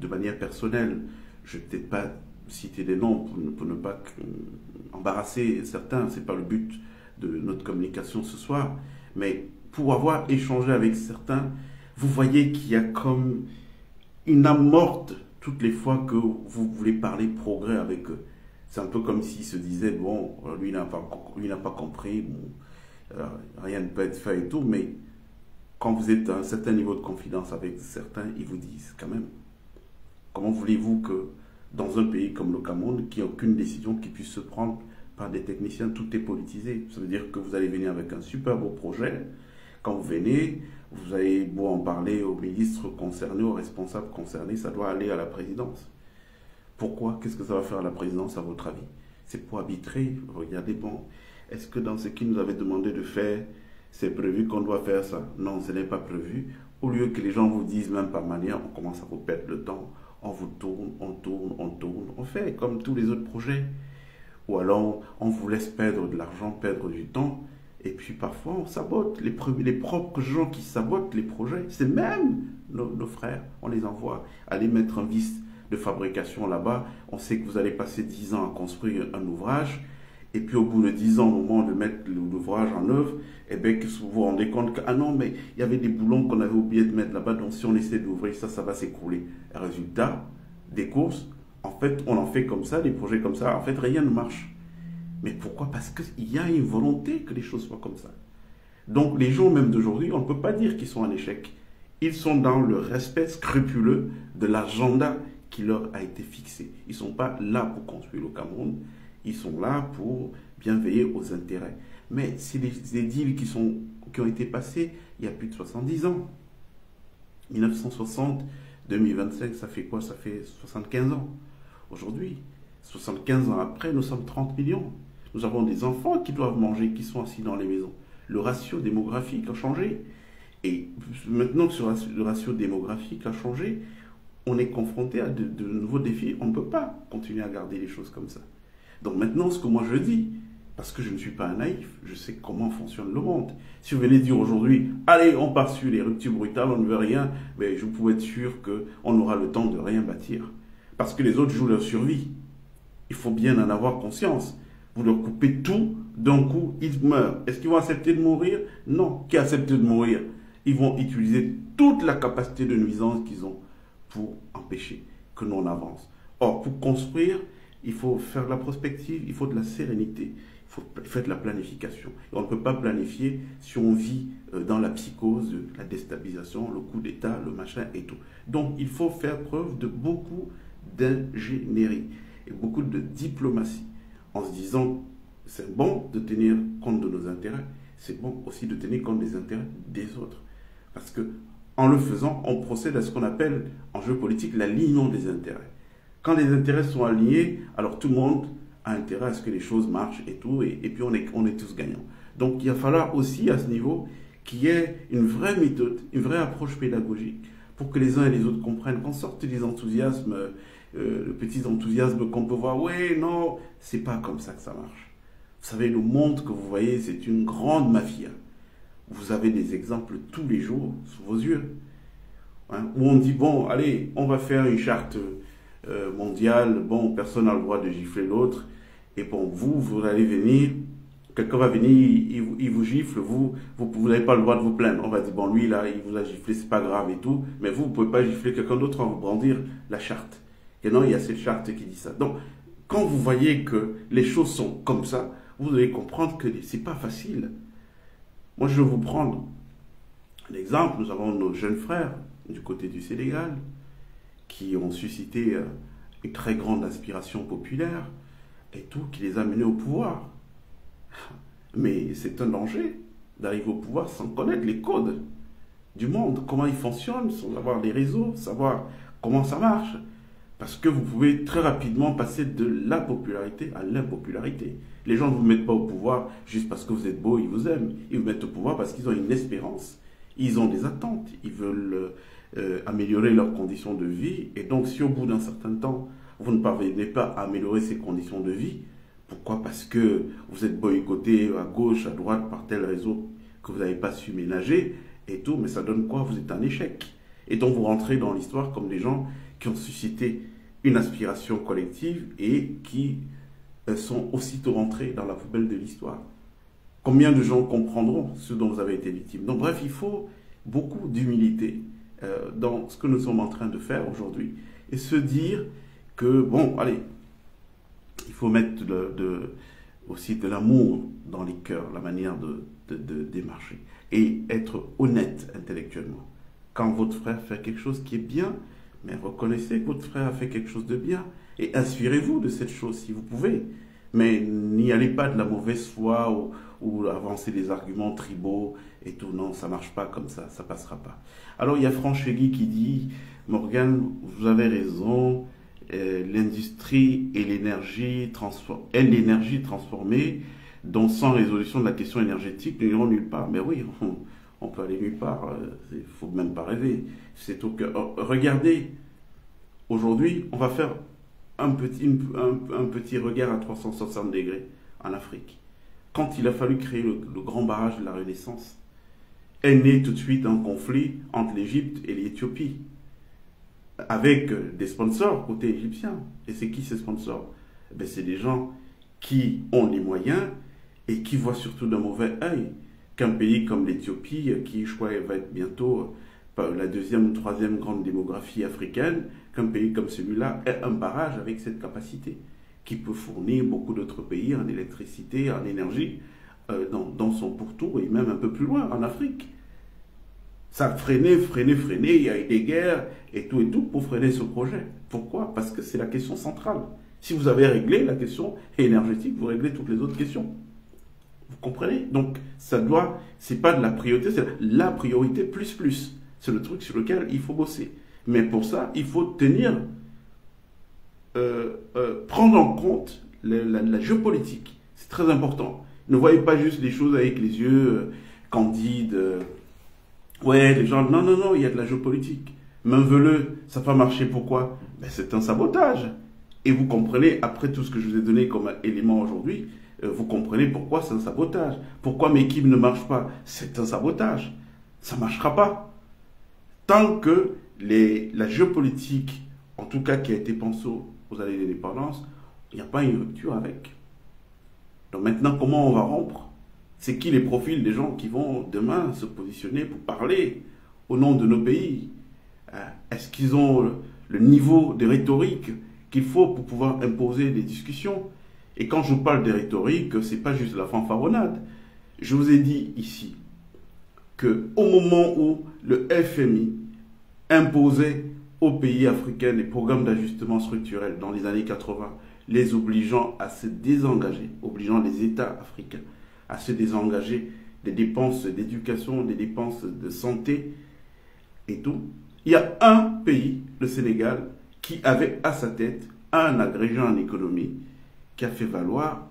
de manière personnelle. Je ne vais peut-être pas citer des noms pour ne pas embarrasser certains. Ce n'est pas le but de notre communication ce soir. Mais pour avoir échangé avec certains, vous voyez qu'il y a comme une âme morte toutes les fois que vous voulez parler progrès avec eux. C'est un peu comme s'ils se disaient, bon, lui n'a pas compris, bon, rien ne peut être fait et tout, mais quand vous êtes à un certain niveau de confidence avec certains, ils vous disent quand même, comment voulez-vous que dans un pays comme le Cameroun, qu'il n'y ait aucune décision qui puisse se prendre par des techniciens, tout est politisé. Ça veut dire que vous allez venir avec un super beau projet. Quand vous venez, vous allez en parler aux ministres concernés, aux responsables concernés, ça doit aller à la présidence. Pourquoi? Qu'est-ce que ça va faire à la présidence, à votre avis? C'est pour arbitrer. Regardez, bon, est-ce que dans ce qu'il nous avait demandé de faire, c'est prévu qu'on doit faire ça? Non, ce n'est pas prévu. Au lieu que les gens vous disent même par manière, on commence à vous perdre le temps. On vous tourne, on tourne, on tourne. On fait comme tous les autres projets. Ou alors, on vous laisse perdre de l'argent, perdre du temps. Et puis parfois, on sabote. Les propres gens qui sabotent les projets, c'est même nos frères. On les envoie aller mettre un vice de fabrication là-bas. On sait que vous allez passer 10 ans à construire un ouvrage. Et puis au bout de 10 ans, au moment de mettre l'ouvrage en œuvre, eh bien, que vous vous rendez compte que, ah non, mais il y avait des boulons qu'on avait oublié de mettre là-bas, donc si on essaie d'ouvrir ça, ça va s'écrouler. Résultat, des courses, en fait, on en fait comme ça, des projets comme ça, en fait, rien ne marche. Mais pourquoi? Parce qu'il y a une volonté que les choses soient comme ça. Donc les gens même d'aujourd'hui, on ne peut pas dire qu'ils sont en échec. Ils sont dans le respect scrupuleux de l'agenda qui leur a été fixé. Ils ne sont pas là pour construire le Cameroun. Ils sont là pour bien veiller aux intérêts. Mais c'est des deals qui ont été passés il y a plus de 70 ans. 1960, 2025, ça fait quoi? Ça fait 75 ans. Aujourd'hui, 75 ans après, nous sommes 30 millions. Nous avons des enfants qui doivent manger, qui sont assis dans les maisons. Le ratio démographique a changé. Et maintenant que le ratio démographique a changé, on est confronté à de nouveaux défis. On ne peut pas continuer à garder les choses comme ça. Donc maintenant, ce que moi je dis, parce que je ne suis pas un naïf, je sais comment fonctionne le monde. Si vous venez dire aujourd'hui, allez, on part sur les ruptures brutales, on ne veut rien, mais je pouvais être sûr qu'on aura le temps de rien bâtir. Parce que les autres jouent leur survie. Il faut bien en avoir conscience. Vous leur coupez tout, d'un coup, ils meurent. Est-ce qu'ils vont accepter de mourir? Non. Qui accepte de mourir? Ils vont utiliser toute la capacité de nuisance qu'ils ont pour empêcher que l'on avance. Or, pour construire, il faut faire de la prospective, il faut de la sérénité, il faut faire de la planification. Et on ne peut pas planifier si on vit dans la psychose, la déstabilisation, le coup d'État, le machin et tout. Donc, il faut faire preuve de beaucoup d'ingénierie et beaucoup de diplomatie en se disant c'est bon de tenir compte de nos intérêts, c'est bon aussi de tenir compte des intérêts des autres. Parce que en le faisant, on procède à ce qu'on appelle en jeu politique l'alignement des intérêts. Quand les intérêts sont alignés, alors tout le monde a intérêt à ce que les choses marchent et tout, et puis on est tous gagnants. Donc il va falloir aussi à ce niveau qu'il y ait une vraie méthode, une vraie approche pédagogique pour que les uns et les autres comprennent, qu'on sorte des enthousiasmes, le petits enthousiasmes qu'on peut voir, ouais, non, c'est pas comme ça que ça marche. Vous savez, le monde que vous voyez, c'est une grande mafia. Vous avez des exemples tous les jours sous vos yeux, hein, où on dit, bon, allez, on va faire une charte mondiale, bon, personne n'a le droit de gifler l'autre, et bon, vous allez venir, quelqu'un va venir, il vous gifle, vous n'avez pas le droit de vous plaindre. On va dire, bon, lui, là, il vous a giflé, c'est pas grave et tout, mais vous ne pouvez pas gifler quelqu'un d'autre en vous brandir la charte. Et non, il y a cette charte qui dit ça. Donc, quand vous voyez que les choses sont comme ça, vous allez comprendre que c'est pas facile. Moi, je vais vous prendre l'exemple. Nous avons nos jeunes frères du côté du Sénégal qui ont suscité une très grande inspiration populaire et tout, qui les a menés au pouvoir. Mais c'est un danger d'arriver au pouvoir sans connaître les codes du monde, comment ils fonctionnent, sans avoir les réseaux, savoir comment ça marche. Parce que vous pouvez très rapidement passer de la popularité à l'impopularité. Les gens ne vous mettent pas au pouvoir juste parce que vous êtes beau, ils vous aiment. Ils vous mettent au pouvoir parce qu'ils ont une espérance. Ils ont des attentes. Ils veulent améliorer leurs conditions de vie. Et donc, si au bout d'un certain temps, vous ne parvenez pas à améliorer ces conditions de vie, pourquoi? Parce que vous êtes boycotté à gauche, à droite, par tel réseau que vous n'avez pas su ménager et tout. Mais ça donne quoi? Vous êtes un échec. Et donc, vous rentrez dans l'histoire comme des gens qui ont suscité une aspiration collective et qui sont aussitôt rentrés dans la poubelle de l'histoire. Combien de gens comprendront ce dont vous avez été victime? Donc bref, il faut beaucoup d'humilité dans ce que nous sommes en train de faire aujourd'hui et se dire que, bon, allez, il faut mettre aussi de l'amour dans les cœurs, la manière de démarcher et être honnête intellectuellement. Quand votre frère fait quelque chose qui est bien, mais reconnaissez que votre frère a fait quelque chose de bien et inspirez-vous de cette chose si vous pouvez. Mais n'y allez pas de la mauvaise foi ou avancer des arguments tribaux et tout. Non, ça ne marche pas comme ça, ça ne passera pas. Alors il y a Franchegui qui dit, Morgan, vous avez raison, l'industrie et l'énergie transformée, dont sans résolution de la question énergétique, nous n'irons nulle part. Mais oui, on peut aller nulle part, il ne faut même pas rêver. C'est au cœur. Regardez, aujourd'hui, on va faire un petit regard à 360 degrés en Afrique. Quand il a fallu créer le grand barrage de la Renaissance, est né tout de suite un conflit entre l'Égypte et l'Éthiopie, avec des sponsors côté égyptien. Et c'est qui ces sponsors? C'est des gens qui ont les moyens et qui voient surtout d'un mauvais œil qu'un pays comme l'Éthiopie, qui je crois va être bientôt la deuxième ou troisième grande démographie africaine, qu'un pays comme celui-là ait un barrage avec cette capacité, qui peut fournir beaucoup d'autres pays en électricité, en énergie, dans son pourtour et même un peu plus loin, en Afrique. Ça a freiné, il y a eu des guerres et tout pour freiner ce projet. Pourquoi? Parce que c'est la question centrale. Si vous avez réglé la question énergétique, vous réglez toutes les autres questions. Vous comprenez? Donc, c'est pas de la priorité, c'est la priorité plus. C'est le truc sur lequel il faut bosser. Mais pour ça, il faut prendre en compte la géopolitique. C'est très important. Ne voyez pas juste les choses avec les yeux candides. Ouais, les gens, non, il y a de la géopolitique. Main veleux, ça va marcher, pourquoi? C'est un sabotage. Et vous comprenez, après tout ce que je vous ai donné comme élément aujourd'hui, vous comprenez pourquoi c'est un sabotage. Pourquoi mes équipes ne marchent pas? C'est un sabotage. Ça ne marchera pas. Tant que la géopolitique, en tout cas qui a été pensée aux années d'indépendance, il n'y a pas une rupture avec. Donc maintenant, comment on va rompre? C'est qui les profils des gens qui vont demain se positionner pour parler au nom de nos pays? Est-ce qu'ils ont le niveau de rhétorique qu'il faut pour pouvoir imposer des discussions? Et quand je vous parle de rhétorique, ce n'est pas juste la fanfaronnade. Je vous ai dit ici qu'au moment où le FMI imposait aux pays africains des programmes d'ajustement structurel dans les années 80, les obligeant à se désengager, obligeant les États africains à se désengager des dépenses d'éducation, des dépenses de santé et tout. Il y a un pays, le Sénégal, qui avait à sa tête un agrégé en économie qui a fait valoir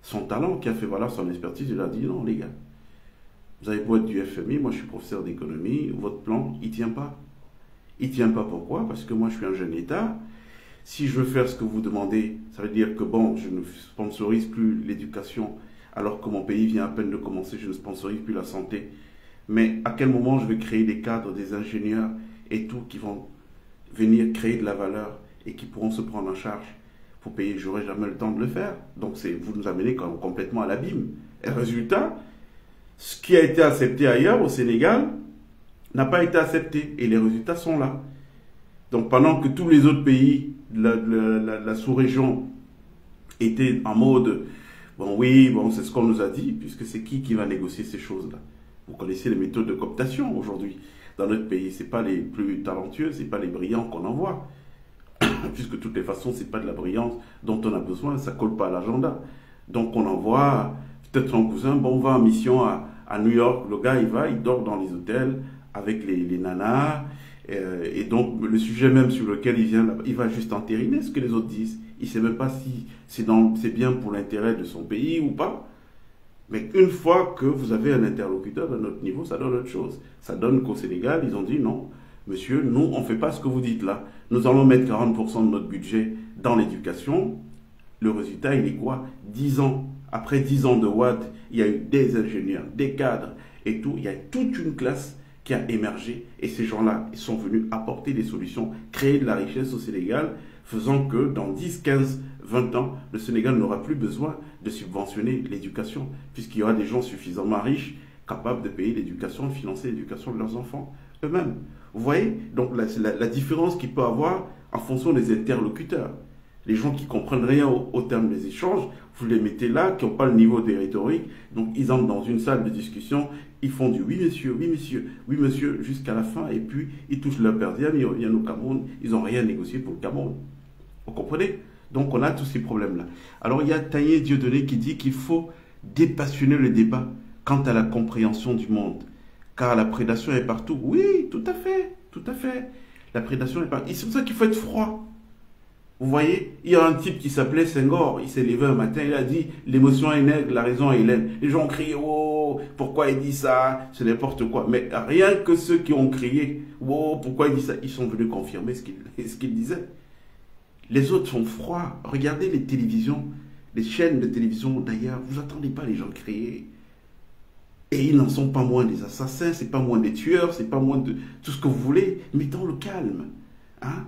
son talent, qui a fait valoir son expertise. Il a dit non les gars, vous avez beau être du FMI, moi je suis professeur d'économie, votre plan, il ne tient pas. Il ne tient pas pourquoi? Parce que moi je suis un jeune État. Si je veux faire ce que vous demandez, ça veut dire que bon, je ne sponsorise plus l'éducation, alors que mon pays vient à peine de commencer, je ne sponsorise plus la santé. Mais à quel moment je vais créer des cadres, des ingénieurs et tout, qui vont venir créer de la valeur et qui pourront se prendre en charge pour payer? Je n'aurai jamais le temps de le faire. Donc vous nous amenez quand même complètement à l'abîme. Et résultat, ce qui a été accepté ailleurs, au Sénégal, n'a pas été accepté. Et les résultats sont là. Donc pendant que tous les autres pays de la sous-région étaient en mode... Bon, oui, bon, c'est ce qu'on nous a dit, puisque c'est qui va négocier ces choses-là? Vous connaissez les méthodes de cooptation aujourd'hui dans notre pays. Ce n'est pas les plus talentueux, ce n'est pas les brillants qu'on envoie. Puisque de toutes les façons, ce n'est pas de la brillance dont on a besoin, ça ne colle pas à l'agenda. Donc on envoie peut-être son cousin, bon, on va en mission à New York, le gars, il dort dans les hôtels avec les nanas, et donc le sujet même sur lequel il vient, il va juste entériner ce que les autres disent. Il ne sait même pas si c'est bien pour l'intérêt de son pays ou pas. Mais une fois que vous avez un interlocuteur d'un autre niveau, ça donne autre chose. Ça donne qu'au Sénégal, ils ont dit non, monsieur, nous, on ne fait pas ce que vous dites là. Nous allons mettre 40% de notre budget dans l'éducation. Le résultat, il est quoi? 10 ans. Après 10 ans de Watt, il y a eu des ingénieurs, des cadres et tout. Il y a toute une classe qui a émergé. Et ces gens-là, ils sont venus apporter des solutions, créer de la richesse au Sénégal, faisant que dans 10, 15, 20 ans, le Sénégal n'aura plus besoin de subventionner l'éducation, puisqu'il y aura des gens suffisamment riches, capables de payer l'éducation, de financer l'éducation de leurs enfants eux-mêmes. Vous voyez? Donc la différence qu'il peut avoir en fonction des interlocuteurs. Les gens qui ne comprennent rien au terme des échanges, vous les mettez là, qui n'ont pas le niveau des rhétoriques, donc ils entrent dans une salle de discussion, ils font du oui monsieur, oui monsieur, oui monsieur, jusqu'à la fin, et puis ils touchent leur perdième, ils reviennent au Cameroun, ils n'ont rien négocié pour le Cameroun. Vous comprenez? Donc on a tous ces problèmes-là. Alors il y a Taillé Dieudonné qui dit qu'il faut dépassionner le débat quant à la compréhension du monde, car la prédation est partout. Oui, tout à fait, tout à fait. La prédation est partout. Et c'est pour ça qu'il faut être froid. Vous voyez, il y a un type qui s'appelait Senghor, il s'est levé un matin, il a dit l'émotion est nègre, la raison est laine. Les gens ont crié, oh, pourquoi il dit ça? C'est n'importe quoi. Mais rien que ceux qui ont crié, oh, pourquoi il dit ça? Ils sont venus confirmer ce qu'il disait. Les autres sont froids. Regardez les télévisions, les chaînes de télévision d'ailleurs, vous n'attendez pas les gens crier. Et ils n'en sont pas moins des assassins, c'est pas moins des tueurs, c'est pas moins de tout ce que vous voulez, mais dans le calme. Hein?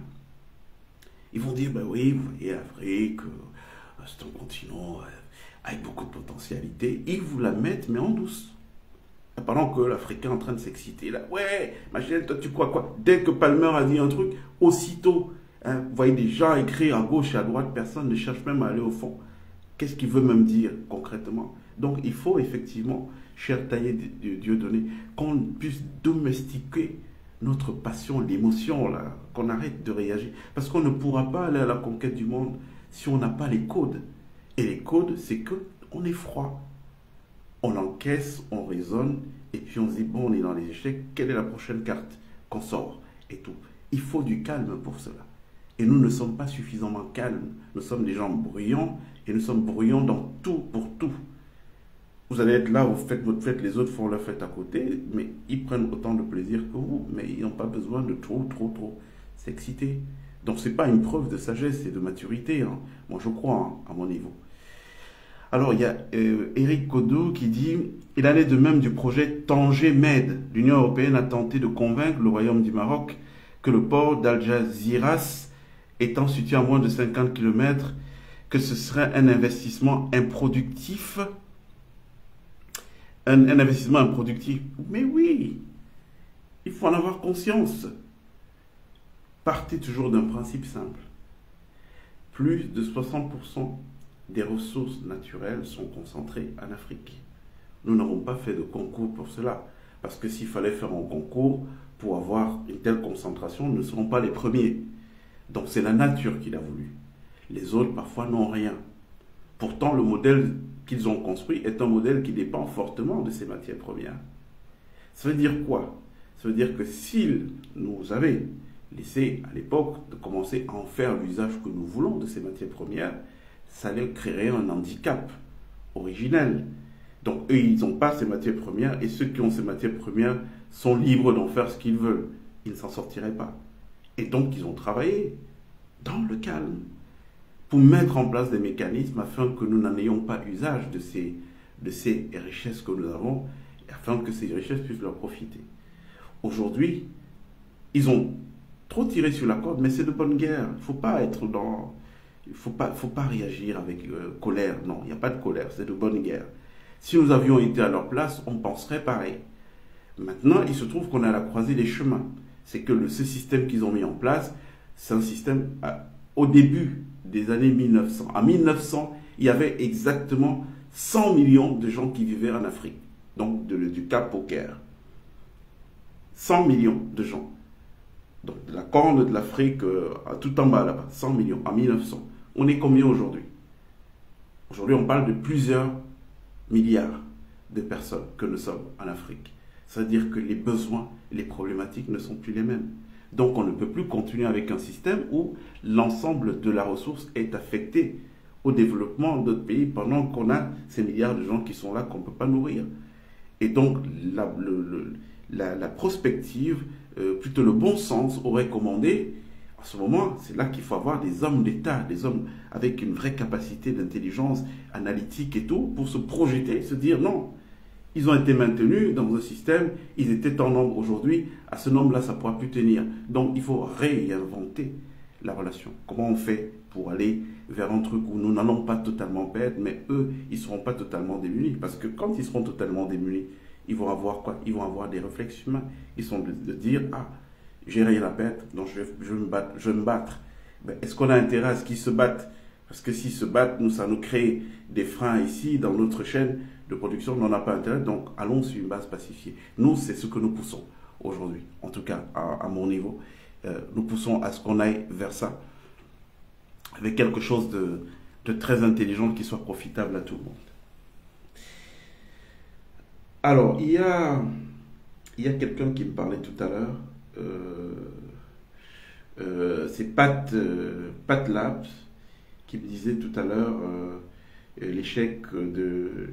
Ils vont dire, ben oui, vous voyez, l'Afrique, c'est un continent avec beaucoup de potentialité. Ils vous la mettent, mais en douce. Pendant que l'Africain est en train de s'exciter, là, ouais, machin, toi tu crois quoi? Dès que Palmer a dit un truc, aussitôt, hein, vous voyez des gens écrire à gauche et à droite, personne ne cherche même à aller au fond. Qu'est-ce qu'il veut même dire concrètement? Donc il faut effectivement, cher Taillé Dieudonné, qu'on puisse domestiquer notre passion, l'émotion, là, qu'on arrête de réagir. Parce qu'on ne pourra pas aller à la conquête du monde si on n'a pas les codes. Et les codes, c'est que on est froid. On encaisse, on raisonne, et puis on se dit, bon, on est dans les échecs, quelle est la prochaine carte qu'on sort? Et tout. Il faut du calme pour cela. Et nous ne sommes pas suffisamment calmes. Nous sommes des gens bruyants, et nous sommes bruyants dans tout, pour tout. Vous allez être là, vous faites votre fête, les autres font leur fête à côté, mais ils prennent autant de plaisir que vous, mais ils n'ont pas besoin de trop s'exciter. Donc ce n'est pas une preuve de sagesse et de maturité, hein. Moi je crois, hein, à mon niveau. Alors il y a Eric Codot qui dit « Il allait de même du projet Tanger-Med. L'Union européenne a tenté de convaincre le Royaume du Maroc que le port d'Al-Jaziras, étant situé à moins de 50 km, que ce serait un investissement improductif. » Un investissement improductif. Mais oui, il faut en avoir conscience. Partez toujours d'un principe simple. Plus de 60% des ressources naturelles sont concentrées en Afrique. Nous n'avons pas fait de concours pour cela. Parce que s'il fallait faire un concours pour avoir une telle concentration, nous ne serons pas les premiers. Donc c'est la nature qui l'a voulu. Les autres, parfois, n'ont rien. Pourtant, le modèle qu'ils ont construit est un modèle qui dépend fortement de ces matières premières. Ça veut dire quoi? Ça veut dire que s'ils nous avaient laissé à l'époque de commencer à en faire l'usage que nous voulons de ces matières premières, ça allait créer un handicap originel. Donc eux, ils n'ont pas ces matières premières, et ceux qui ont ces matières premières sont libres d'en faire ce qu'ils veulent. Ils ne s'en sortiraient pas. Et donc ils ont travaillé dans le calme pour mettre en place des mécanismes afin que nous n'en ayons pas usage de ces richesses que nous avons, afin que ces richesses puissent leur profiter. Aujourd'hui, ils ont trop tiré sur la corde, mais c'est de bonne guerre. Il ne faut pas être dans... Il faut pas réagir avec colère. Non, il n'y a pas de colère, c'est de bonne guerre. Si nous avions été à leur place, on penserait pareil. Maintenant, il se trouve qu'on est à la croisée des chemins. C'est que ce système qu'ils ont mis en place, c'est un système au début des années 1900. En 1900, il y avait exactement 100 millions de gens qui vivaient en Afrique, donc du Cap au Caire. 100 millions de gens. Donc de la corne de l'Afrique tout en bas là-bas, 100 millions en 1900. On est combien aujourd'hui? Aujourd'hui, on parle de plusieurs milliards de personnes que nous sommes en Afrique. C'est-à-dire que les besoins, les problématiques ne sont plus les mêmes. Donc on ne peut plus continuer avec un système où l'ensemble de la ressource est affecté au développement d'autres pays pendant qu'on a ces milliards de gens qui sont là qu'on ne peut pas nourrir. Et donc la prospective, plutôt le bon sens aurait commandé, en ce moment, c'est là qu'il faut avoir des hommes d'État, des hommes avec une vraie capacité d'intelligence analytique et tout, pour se projeter, se dire non, ils ont été maintenus dans un système, ils étaient en nombre aujourd'hui, à ce nombre-là, ça ne pourra plus tenir. Donc il faut réinventer la relation. Comment on fait pour aller vers un truc où nous n'allons pas totalement perdre, mais eux, ils ne seront pas totalement démunis. Parce que quand ils seront totalement démunis, ils vont avoir quoi? Ils vont avoir des réflexes humains. Ils sont de dire, ah, j'ai rien à perdre, donc je vais me battre. Ben, est-ce qu'on a intérêt à ce qu'ils se battent? Parce que s'ils se battent, ça nous crée des freins ici, dans notre chaîne de production, on n'en a pas intérêt, donc allons sur une base pacifiée. Nous, c'est ce que nous poussons aujourd'hui, en tout cas à mon niveau. Nous poussons à ce qu'on aille vers ça, avec quelque chose de très intelligent qui soit profitable à tout le monde. Alors, il y a quelqu'un qui me parlait tout à l'heure C'est Pat Labs qui me disait tout à l'heure l'échec de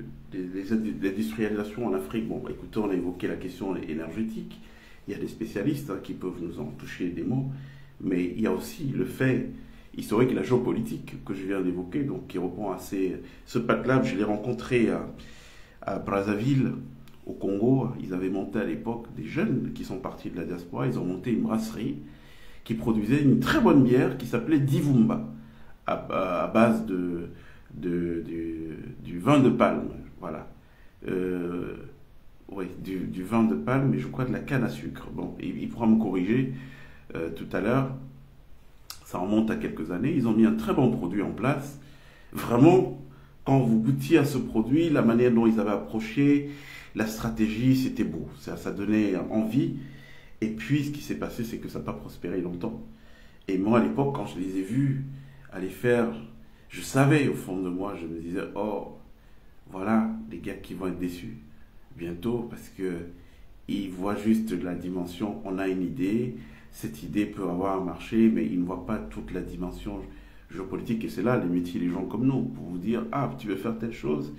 l'industrialisation en Afrique. Bon, écoutez, on a évoqué la question énergétique. Il y a des spécialistes qui peuvent nous en toucher des mots, mais il y a aussi le fait historique et la géopolitique que je viens d'évoquer, donc qui reprend assez. Ce Pat Labs, je l'ai rencontré à Brazzaville, au Congo. Ils avaient monté à l'époque des jeunes qui sont partis de la diaspora. Ils ont monté une brasserie qui produisait une très bonne bière qui s'appelait Divumba, à base du vin de palme. Voilà. Oui, du vin de palme, et je crois de la canne à sucre. Bon, il pourra me corriger tout à l'heure. Ça remonte à quelques années. Ils ont mis un très bon produit en place. Vraiment, quand vous goûtiez à ce produit, la manière dont ils avaient approché, la stratégie, c'était beau. Ça donnait envie. Et puis, ce qui s'est passé, c'est que ça n'a pas prospéré longtemps. Et moi, à l'époque, quand je les ai vus aller faire, je savais au fond de moi, je me disais, oh, voilà, les gars qui vont être déçus bientôt, parce que ils voient juste la dimension, on a une idée, cette idée peut avoir un marché, mais ils ne voient pas toute la dimension géopolitique. Et c'est là les métiers, les gens comme nous, pour vous dire, ah, tu veux faire telle chose,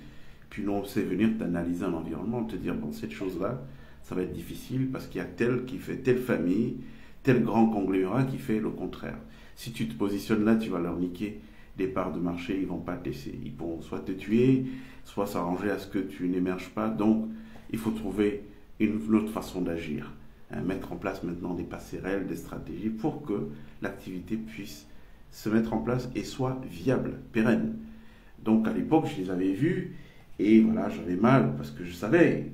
puis nous, on sait venir t'analyser un environnement, te dire, bon, cette chose-là, ça va être difficile parce qu'il y a tel qui fait telle famille, tel grand conglomérat qui fait le contraire. Si tu te positionnes là, tu vas leur niquer des parts de marché, ils ne vont pas te laisser. Ils pourront soit te tuer, soit s'arranger à ce que tu n'émerges pas. Donc, il faut trouver une autre façon d'agir. Mettre en place maintenant des passerelles, des stratégies pour que l'activité puisse se mettre en place et soit viable, pérenne. Donc, à l'époque, je les avais vus et voilà, j'avais mal parce que je savais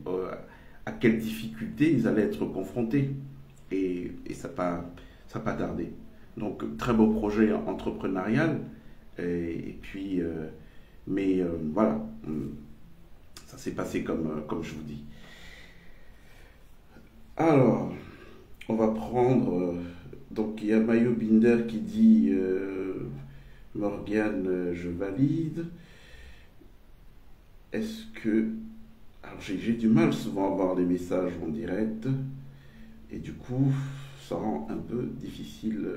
à quelles difficultés ils allaient être confrontés. Et ça n'a pas tardé. Donc, très beau projet entrepreneurial. Et puis, voilà, ça s'est passé comme je vous dis. Alors, on va prendre, donc il y a Mayo Binder qui dit, Morgane, je valide. Est-ce que... Alors j'ai du mal souvent à avoir des messages en direct, et du coup, ça rend un peu difficile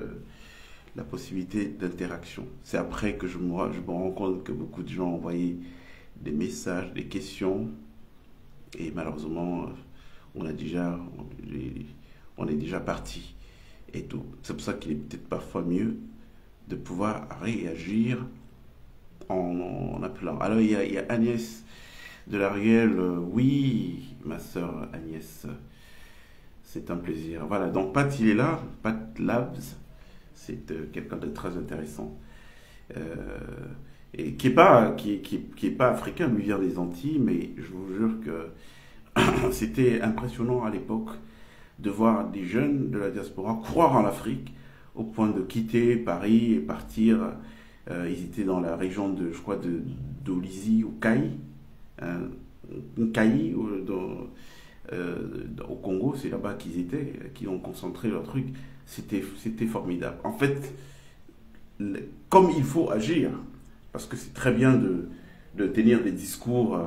la possibilité d'interaction. C'est après que je me rends compte que beaucoup de gens ont envoyé des messages, des questions, et malheureusement, on est déjà parti et tout. C'est pour ça qu'il est peut-être parfois mieux de pouvoir réagir en appelant. Alors il y a Agnès de l'Ariel. Oui, ma sœur Agnès, c'est un plaisir. Voilà, donc Pat, il est là, Pat Labs. C'est quelqu'un de très intéressant. Et qui est pas africain, lui vient des Antilles, mais je vous jure que c'était impressionnant à l'époque de voir des jeunes de la diaspora croire en l'Afrique au point de quitter Paris et partir. Ils étaient dans la région de, je crois, d'Olizy ou Caï, Caï au Congo, c'est là-bas qu'ils étaient, qui ont concentré leur truc. C'était formidable. En fait, comme il faut agir, parce que c'est très bien de tenir des discours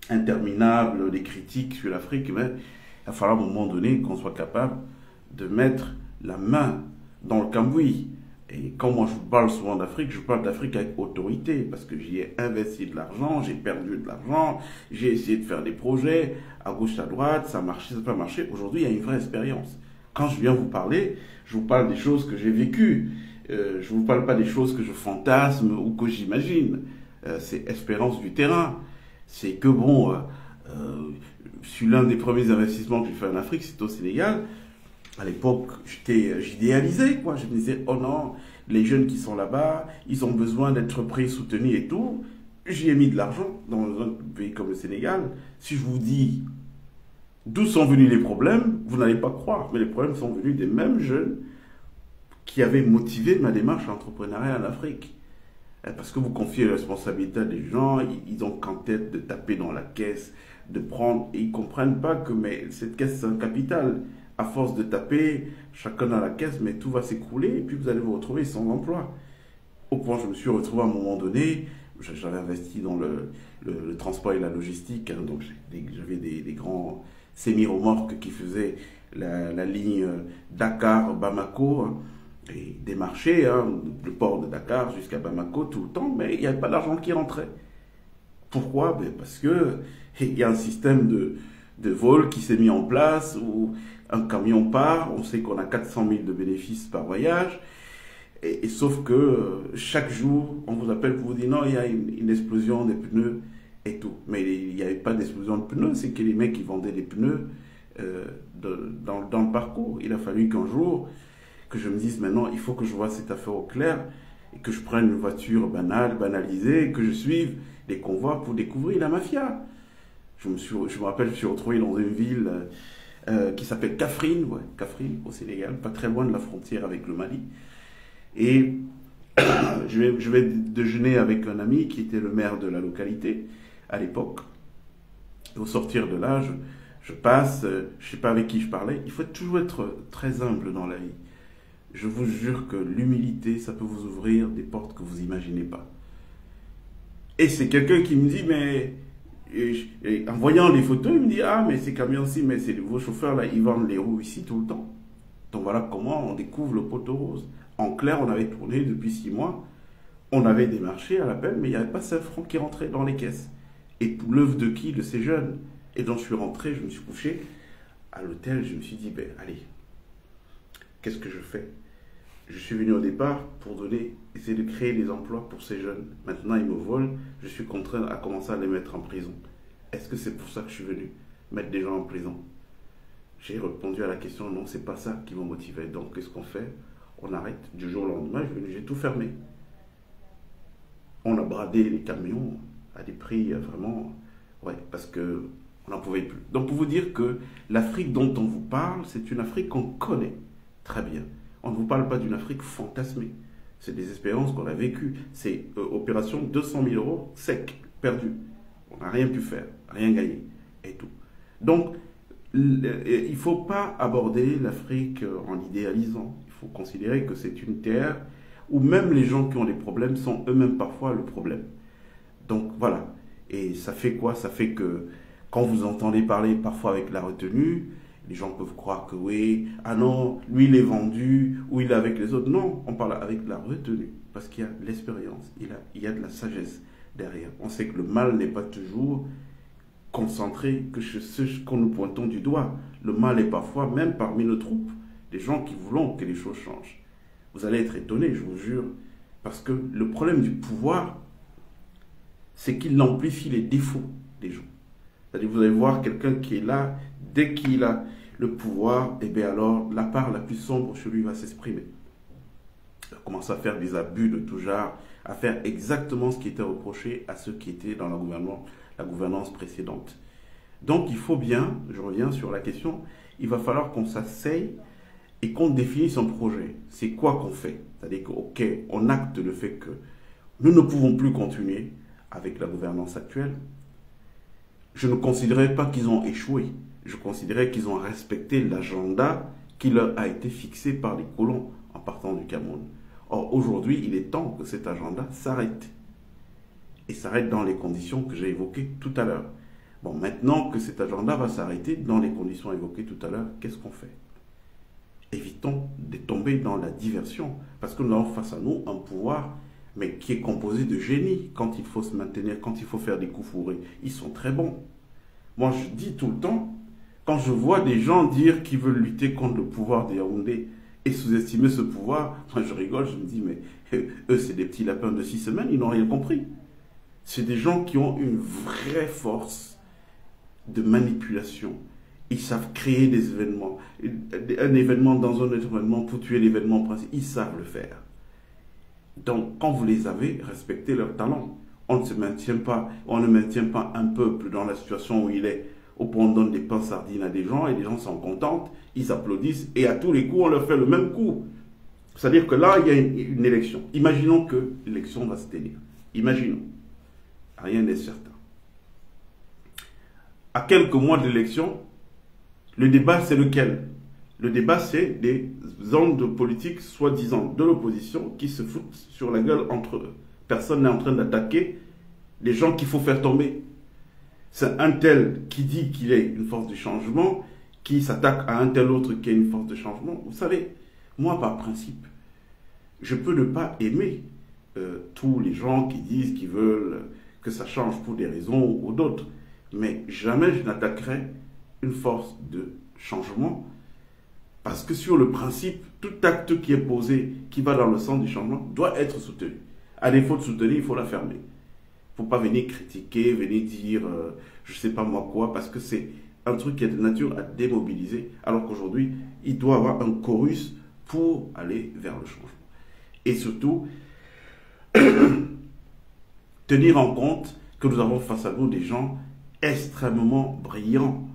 interminables, des critiques sur l'Afrique, mais il va falloir à un moment donné qu'on soit capable de mettre la main dans le cambouis. Et quand moi je parle souvent d'Afrique, je parle d'Afrique avec autorité, parce que j'y ai investi de l'argent, j'ai perdu de l'argent, j'ai essayé de faire des projets à gauche, à droite, ça a marché, ça n'a pas marché. Aujourd'hui, il y a une vraie expérience. Quand je viens vous parler, je vous parle des choses que j'ai vécues. Je ne vous parle pas des choses que je fantasme ou que j'imagine. C'est expérience du terrain. C'est que bon, sur l'un des premiers investissements que j'ai fait en Afrique, c'était au Sénégal. À l'époque, j'idéalisais, quoi. Je me disais, oh non, les jeunes qui sont là-bas, ils ont besoin d'être pris, soutenus et tout. J'y ai mis de l'argent dans un pays comme le Sénégal. Si je vous dis d'où sont venus les problèmes, vous n'allez pas croire. Mais les problèmes sont venus des mêmes jeunes qui avaient motivé ma démarche entrepreneuriale en Afrique. Parce que vous confiez la responsabilité à des gens, ils ont qu'en tête de taper dans la caisse, de prendre, et ils ne comprennent pas que mais cette caisse, c'est un capital. À force de taper, chacun dans la caisse, mais tout va s'écrouler, et puis vous allez vous retrouver sans emploi. Au point, je me suis retrouvé à un moment donné, j'avais investi dans le transport et la logistique, hein, donc j'avais des grands semi-remorques qui faisaient la ligne Dakar-Bamako, hein, et des marchés, hein, le port de Dakar jusqu'à Bamako tout le temps, mais il n'y avait pas d'argent qui rentrait. Pourquoi? Ben parce que il y a un système de vol qui s'est mis en place où un camion part, on sait qu'on a 400 000 de bénéfices par voyage, et sauf que chaque jour, on vous appelle pour vous dire non, il y a une explosion des pneus et tout. Mais il n'y avait pas d'explosion de pneus, c'est que les mecs qui vendaient des pneus dans le parcours. Il a fallu qu'un jour, que je me dise maintenant, il faut que je vois cette affaire au clair et que je prenne une voiture banalisée, et que je suive les convois pour découvrir la mafia. Je me rappelle, je me suis retrouvé dans une ville qui s'appelle Kaffrine, ouais, Kaffrine au Sénégal, pas très loin de la frontière avec le Mali. Et je vais déjeuner avec un ami qui était le maire de la localité à l'époque. Au sortir de là, je passe, je sais pas avec qui je parlais. Il faut toujours être très humble dans la vie. Je vous jure que l'humilité, ça peut vous ouvrir des portes que vous imaginez pas. Et c'est quelqu'un qui me dit, mais et en voyant les photos, il me dit, ah, mais ces camions-ci, mais c'est vos chauffeurs là, ils vendent les roues ici tout le temps. Donc voilà comment on découvre le poteau rose. En clair, on avait tourné depuis 6 mois, on avait des marchés à l'appel, mais il n'y avait pas 5 francs qui rentraient dans les caisses. Et pour l'œuvre de qui? De ces jeunes. Et donc je suis rentré, je me suis couché à l'hôtel, je me suis dit, ben allez, qu'est-ce que je fais? Je suis venu au départ pour essayer de créer des emplois pour ces jeunes. Maintenant, ils me volent, je suis contraint à commencer à les mettre en prison. Est-ce que c'est pour ça que je suis venu? Mettre des gens en prison? J'ai répondu à la question, non, c'est pas ça qui m'a motivé. Donc, qu'est-ce qu'on fait? On arrête. Du jour au lendemain, j'ai tout fermé. On a bradé les camions à des prix vraiment... Ouais, parce que on n'en pouvait plus. Donc, pour vous dire que l'Afrique dont on vous parle, c'est une Afrique qu'on connaît très bien. On ne vous parle pas d'une Afrique fantasmée. C'est des expériences qu'on a vécues. C'est opération 200 000 euros sec, perdu. On n'a rien pu faire, rien gagné et tout. Donc, il ne faut pas aborder l'Afrique en l'idéalisant. Il faut considérer que c'est une terre où même les gens qui ont des problèmes sont eux-mêmes parfois le problème. Donc voilà. Et ça fait quoi? Ça fait que quand vous entendez parler parfois avec la retenue, les gens peuvent croire que oui, ah non, lui il est vendu, ou il est avec les autres. Non, on parle avec la retenue, parce qu'il y a l'expérience, il y a de la sagesse derrière. On sait que le mal n'est pas toujours concentré que chez ceux qu'on nous pointons du doigt. Le mal est parfois même parmi nos troupes, des gens qui voulons que les choses changent. Vous allez être étonnés, je vous jure, parce que le problème du pouvoir, c'est qu'il amplifie les défauts des gens. C'est-à-dire, vous allez voir quelqu'un qui est là, dès qu'il a le pouvoir, et bien alors, la part la plus sombre chez lui va s'exprimer. Il va commencer à faire des abus de tout genre, à faire exactement ce qui était reproché à ceux qui étaient dans la gouvernance précédente. Donc, il faut bien, je reviens sur la question, il va falloir qu'on s'asseye et qu'on définisse un projet. C'est quoi qu'on fait? C'est-à-dire qu'on acte le fait que nous ne pouvons plus continuer avec la gouvernance actuelle. Je ne considérais pas qu'ils ont échoué. Je considérais qu'ils ont respecté l'agenda qui leur a été fixé par les colons en partant du Cameroun. Or, aujourd'hui, il est temps que cet agenda s'arrête. Et s'arrête dans les conditions que j'ai évoquées tout à l'heure. Bon, maintenant que cet agenda va s'arrêter dans les conditions évoquées tout à l'heure, qu'est-ce qu'on fait? Évitons de tomber dans la diversion. Parce que nous avons face à nous un pouvoir, mais qui est composé de génies. Quand il faut se maintenir, quand il faut faire des coups fourrés, ils sont très bons. Moi, je dis tout le temps, quand je vois des gens dire qu'ils veulent lutter contre le pouvoir des Yaoundé et sous-estimer ce pouvoir, moi je rigole, je me dis, mais eux, c'est des petits lapins de 6 semaines, ils n'ont rien compris. C'est des gens qui ont une vraie force de manipulation. Ils savent créer des événements. Un événement dans un autre événement pour tuer l'événement principal. Ils savent le faire. Donc, quand vous les avez, respectez leur talent. On ne maintient pas un peuple dans la situation où il est, où on donne des pains sardines à des gens et les gens sont contents, ils applaudissent et à tous les coups, on leur fait le même coup. C'est-à-dire que là, il y a une élection. Imaginons que l'élection va se tenir. Imaginons. Rien n'est certain. À quelques mois de l'élection, le débat, c'est lequel? Le débat, c'est des hommes politiques, soi-disant de l'opposition, qui se foutent sur la gueule entre eux. Personne n'est en train d'attaquer les gens qu'il faut faire tomber. C'est un tel qui dit qu'il est une force de changement, qui s'attaque à un tel autre qui est une force de changement. Vous savez, moi, par principe, je peux ne pas aimer tous les gens qui disent qu'ils veulent que ça change pour des raisons ou d'autres. Mais jamais je n'attaquerai une force de changement. Parce que sur le principe, tout acte qui est posé, qui va dans le sens du changement, doit être soutenu. À défaut de soutenir, il faut la fermer. Il ne faut pas venir critiquer, venir dire je ne sais pas moi quoi, parce que c'est un truc qui est de nature à démobiliser, alors qu'aujourd'hui, il doit avoir un chorus pour aller vers le changement. Et surtout, tenir en compte que nous avons face à nous des gens extrêmement brillants,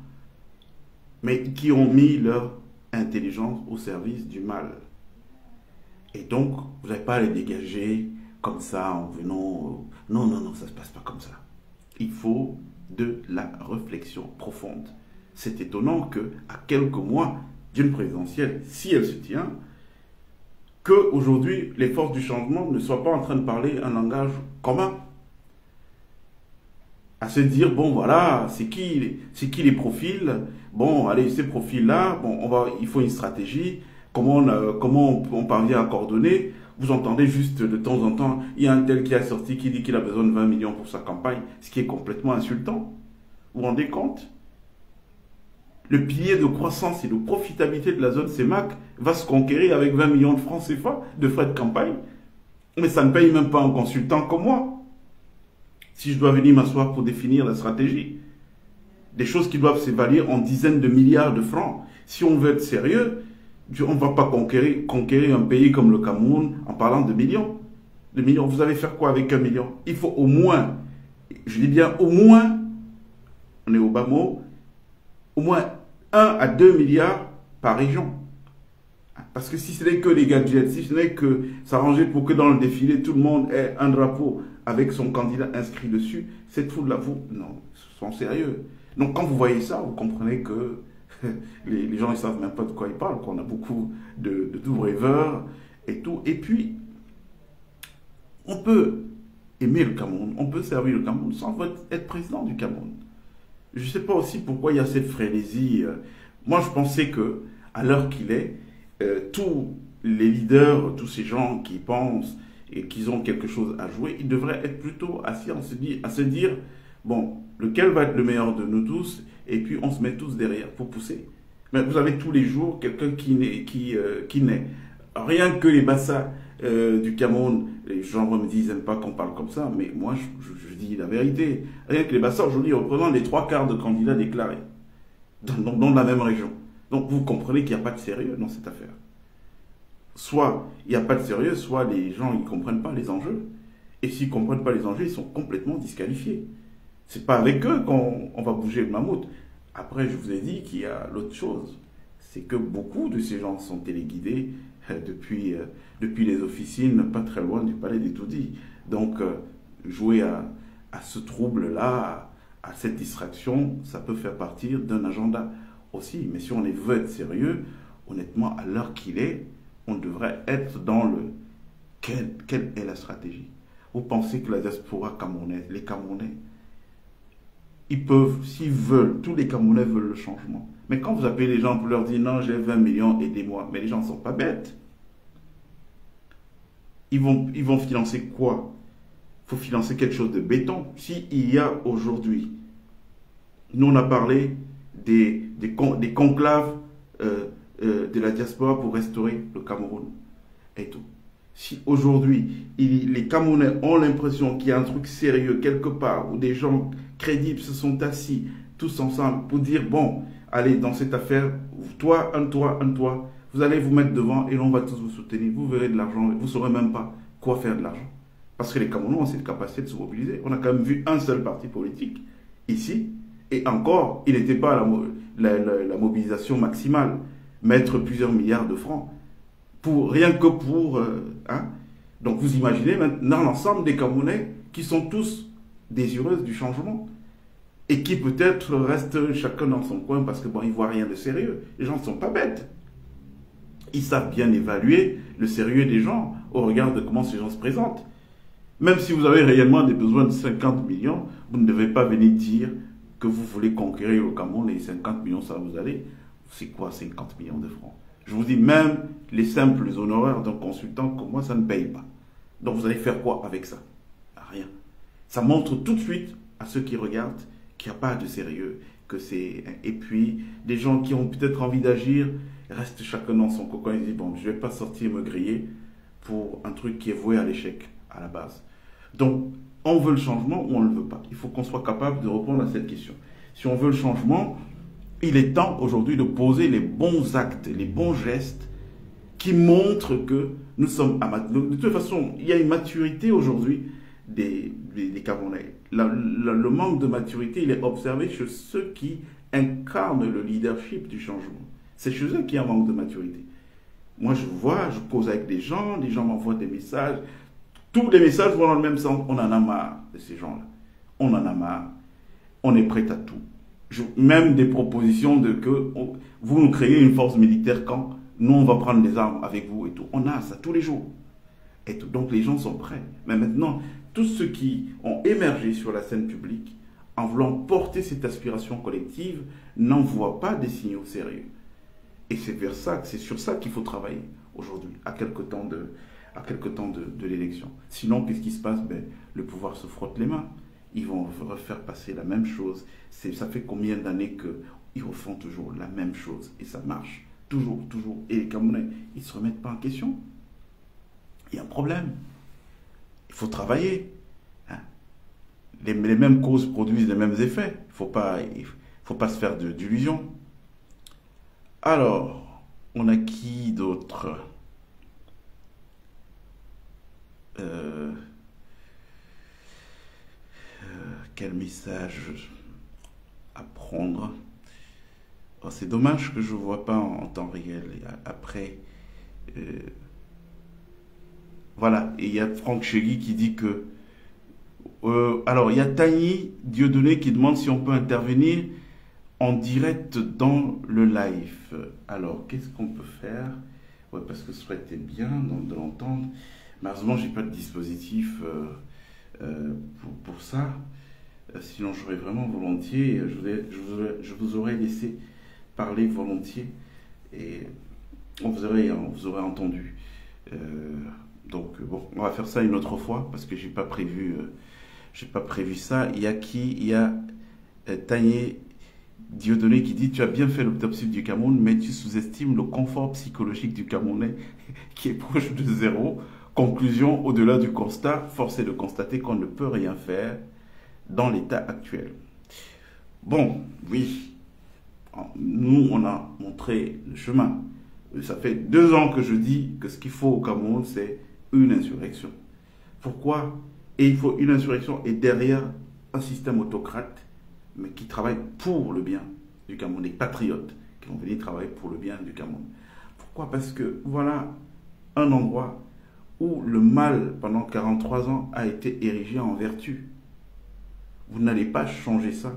mais qui ont mis leur intelligence au service du mal. Et donc, vous n'avez pas à les dégager comme ça en venant... Non, non, non, ça ne se passe pas comme ça. Il faut de la réflexion profonde. C'est étonnant que, à quelques mois d'une présidentielle, si elle se tient, qu'aujourd'hui, les forces du changement ne soient pas en train de parler un langage commun. À se dire, bon voilà, c'est qui les profils, bon allez, ces profils-là, bon, il faut une stratégie, comment on parvient à coordonner. Vous entendez juste de temps en temps, il y a un tel qui a sorti qui dit qu'il a besoin de 20 millions pour sa campagne, ce qui est complètement insultant. Vous vous rendez compte? Le pilier de croissance et de profitabilité de la zone CEMAC va se conquérir avec 20 millions de francs CFA de frais de campagne. Mais ça ne paye même pas un consultant comme moi. Si je dois venir m'asseoir pour définir la stratégie, des choses qui doivent s'évaluer en dizaines de milliards de francs. Si on veut être sérieux, on ne va pas conquérir un pays comme le Cameroun en parlant de millions. De millions. Vous allez faire quoi avec 1 million? Il faut au moins, je dis bien au moins, on est au bas mot, au moins 1 à 2 milliards par région. Parce que si ce n'est que les gadgets, si ce n'est que s'arranger pour que dans le défilé, tout le monde ait un drapeau avec son candidat inscrit dessus, c'est tout de la vous. Non, ils sont sérieux. Donc quand vous voyez ça, vous comprenez que les gens ne savent même pas de quoi ils parlent, qu'on a beaucoup de doux rêveurs et tout. Et puis, on peut aimer le Cameroun, on peut servir le Cameroun sans être président du Cameroun. Je ne sais pas aussi pourquoi il y a cette frénésie. Moi, je pensais que, à l'heure qu'il est, tous les leaders, tous ces gens qui pensent et qui ont quelque chose à jouer, ils devraient être plutôt assis à se dire, bon, lequel va être le meilleur de nous tous, et puis on se met tous derrière pour pousser. Mais vous avez tous les jours quelqu'un qui naît. Rien que les Bassa du Cameroun, les gens me disent, ils n'aiment pas qu'on parle comme ça, mais moi je dis la vérité. Rien que les Bassa aujourd'hui représentent les 3/4 de candidats déclarés dans la même région. Donc vous comprenez qu'il n'y a pas de sérieux dans cette affaire. Soit il n'y a pas de sérieux, soit les gens ne comprennent pas les enjeux. Et s'ils ne comprennent pas les enjeux, ils sont complètement disqualifiés. Ce n'est pas avec eux qu'on va bouger le mammouth. Après, je vous ai dit qu'il y a l'autre chose. C'est que beaucoup de ces gens sont téléguidés depuis les officines, pas très loin du palais des Toudis. Donc, jouer à ce trouble-là, à cette distraction, ça peut faire partir d'un agenda aussi. Mais si on veut être sérieux, honnêtement, à l'heure qu'il est, on devrait être dans le... Quelle est la stratégie? Vous pensez que la diaspora camerounaise, les Camerounais, ils peuvent, s'ils veulent, tous les Camerounais veulent le changement. Mais quand vous appelez les gens pour leur dire non, j'ai 20 millions, aidez-moi, mais les gens ne sont pas bêtes. Ils vont financer quoi? Il faut financer quelque chose de béton. S'il y a aujourd'hui, nous on a parlé des conclaves de la diaspora pour restaurer le Cameroun et tout. Si aujourd'hui, les Camerounais ont l'impression qu'il y a un truc sérieux quelque part, où des gens crédibles se sont assis tous ensemble pour dire, bon, allez, dans cette affaire, toi, vous allez vous mettre devant et on va tous vous soutenir. Vous verrez de l'argent, vous ne saurez même pas quoi faire de l'argent. Parce que les Camerounais ont cette capacité de se mobiliser. On a quand même vu un seul parti politique ici, et encore, il n'était pas la mobilisation maximale, mettre plusieurs milliards de francs. Rien que pour... Donc vous imaginez maintenant l'ensemble des Camerounais qui sont tous désireux du changement et qui peut-être restent chacun dans son coin parce que bon, ils ne voient rien de sérieux. Les gens ne sont pas bêtes. Ils savent bien évaluer le sérieux des gens au regard de comment ces gens se présentent. Même si vous avez réellement des besoins de 50 millions, vous ne devez pas venir dire que vous voulez conquérir le Cameroun et 50 millions, ça vous allez. C'est quoi 50 millions de francs? Je vous dis, même les simples honoraires d'un consultant comme moi, ça ne paye pas. Donc vous allez faire quoi avec ça? Rien. Ça montre tout de suite à ceux qui regardent qu'il n'y a pas de sérieux, que c'est... Et puis, des gens qui ont peut-être envie d'agir, restent chacun dans son cocon et disent, bon, je ne vais pas sortir me griller pour un truc qui est voué à l'échec à la base. Donc, on veut le changement ou on ne le veut pas. Il faut qu'on soit capable de répondre à cette question. Si on veut le changement, il est temps aujourd'hui de poser les bons actes, les bons gestes qui montrent que nous sommes amateurs. De toute façon, il y a une maturité aujourd'hui des Camerounais. Le manque de maturité, il est observé chez ceux qui incarnent le leadership du changement. C'est chez eux qu'il y a un manque de maturité. Moi, je vois, je cause avec des gens m'envoient des messages. Tous les messages vont dans le même sens. On en a marre de ces gens-là. On en a marre. On est prêt à tout. Même des propositions de que vous nous créez une force militaire quand nous, on va prendre des armes avec vous et tout. On a ça tous les jours. Et tout. Donc, les gens sont prêts. Mais maintenant, tous ceux qui ont émergé sur la scène publique en voulant porter cette aspiration collective n'en voient pas des signaux sérieux. Et c'est sur ça qu'il faut travailler aujourd'hui, à quelque temps de l'élection. Sinon, qu'est-ce qui se passe? Le pouvoir se frotte les mains. Ils vont refaire passer la même chose. Ça fait combien d'années qu'ils refont toujours la même chose et ça marche toujours, toujours. Et les Camerounais, ils ne se remettent pas en question. Il y a un problème. Il faut travailler. Hein. Les mêmes causes produisent les mêmes effets. Il ne faut pas se faire d'illusions. Alors, on a qui d'autre? Quel message à prendre? Oh, c'est dommage que je ne vois pas en temps réel. Après, voilà. Et il y a Franck Chély qui dit que... alors, il y a Tani Dieudonné qui demande si on peut intervenir en direct dans le live. Alors, qu'est-ce qu'on peut faire? Ouais, parce que ce serait été bien de l'entendre. Malheureusement, je n'ai pas de dispositif pour ça. Sinon, j'aurais vraiment volontiers. Je vous aurais laissé parler volontiers. Et on vous aurait entendu. Donc, bon, on va faire ça une autre fois parce que j'ai pas prévu ça. Il y a qui? Il y a Tanier Dieudonné qui dit: tu as bien fait l'autopsie du Cameroun, mais tu sous-estimes le confort psychologique du Camerounais qui est proche de zéro. Conclusion, au-delà du constat, force est de constater qu'on ne peut rien faire dans l'état actuel. Bon, oui, nous, on a montré le chemin. Ça fait 2 ans que je dis que ce qu'il faut au Cameroun, c'est une insurrection. Pourquoi? Et il faut une insurrection et derrière un système autocrate, mais qui travaille pour le bien du Cameroun, des patriotes qui vont venir travailler pour le bien du Cameroun. Pourquoi? Parce que voilà un endroit où le mal, pendant 43 ans, a été érigé en vertu. Vous n'allez pas changer ça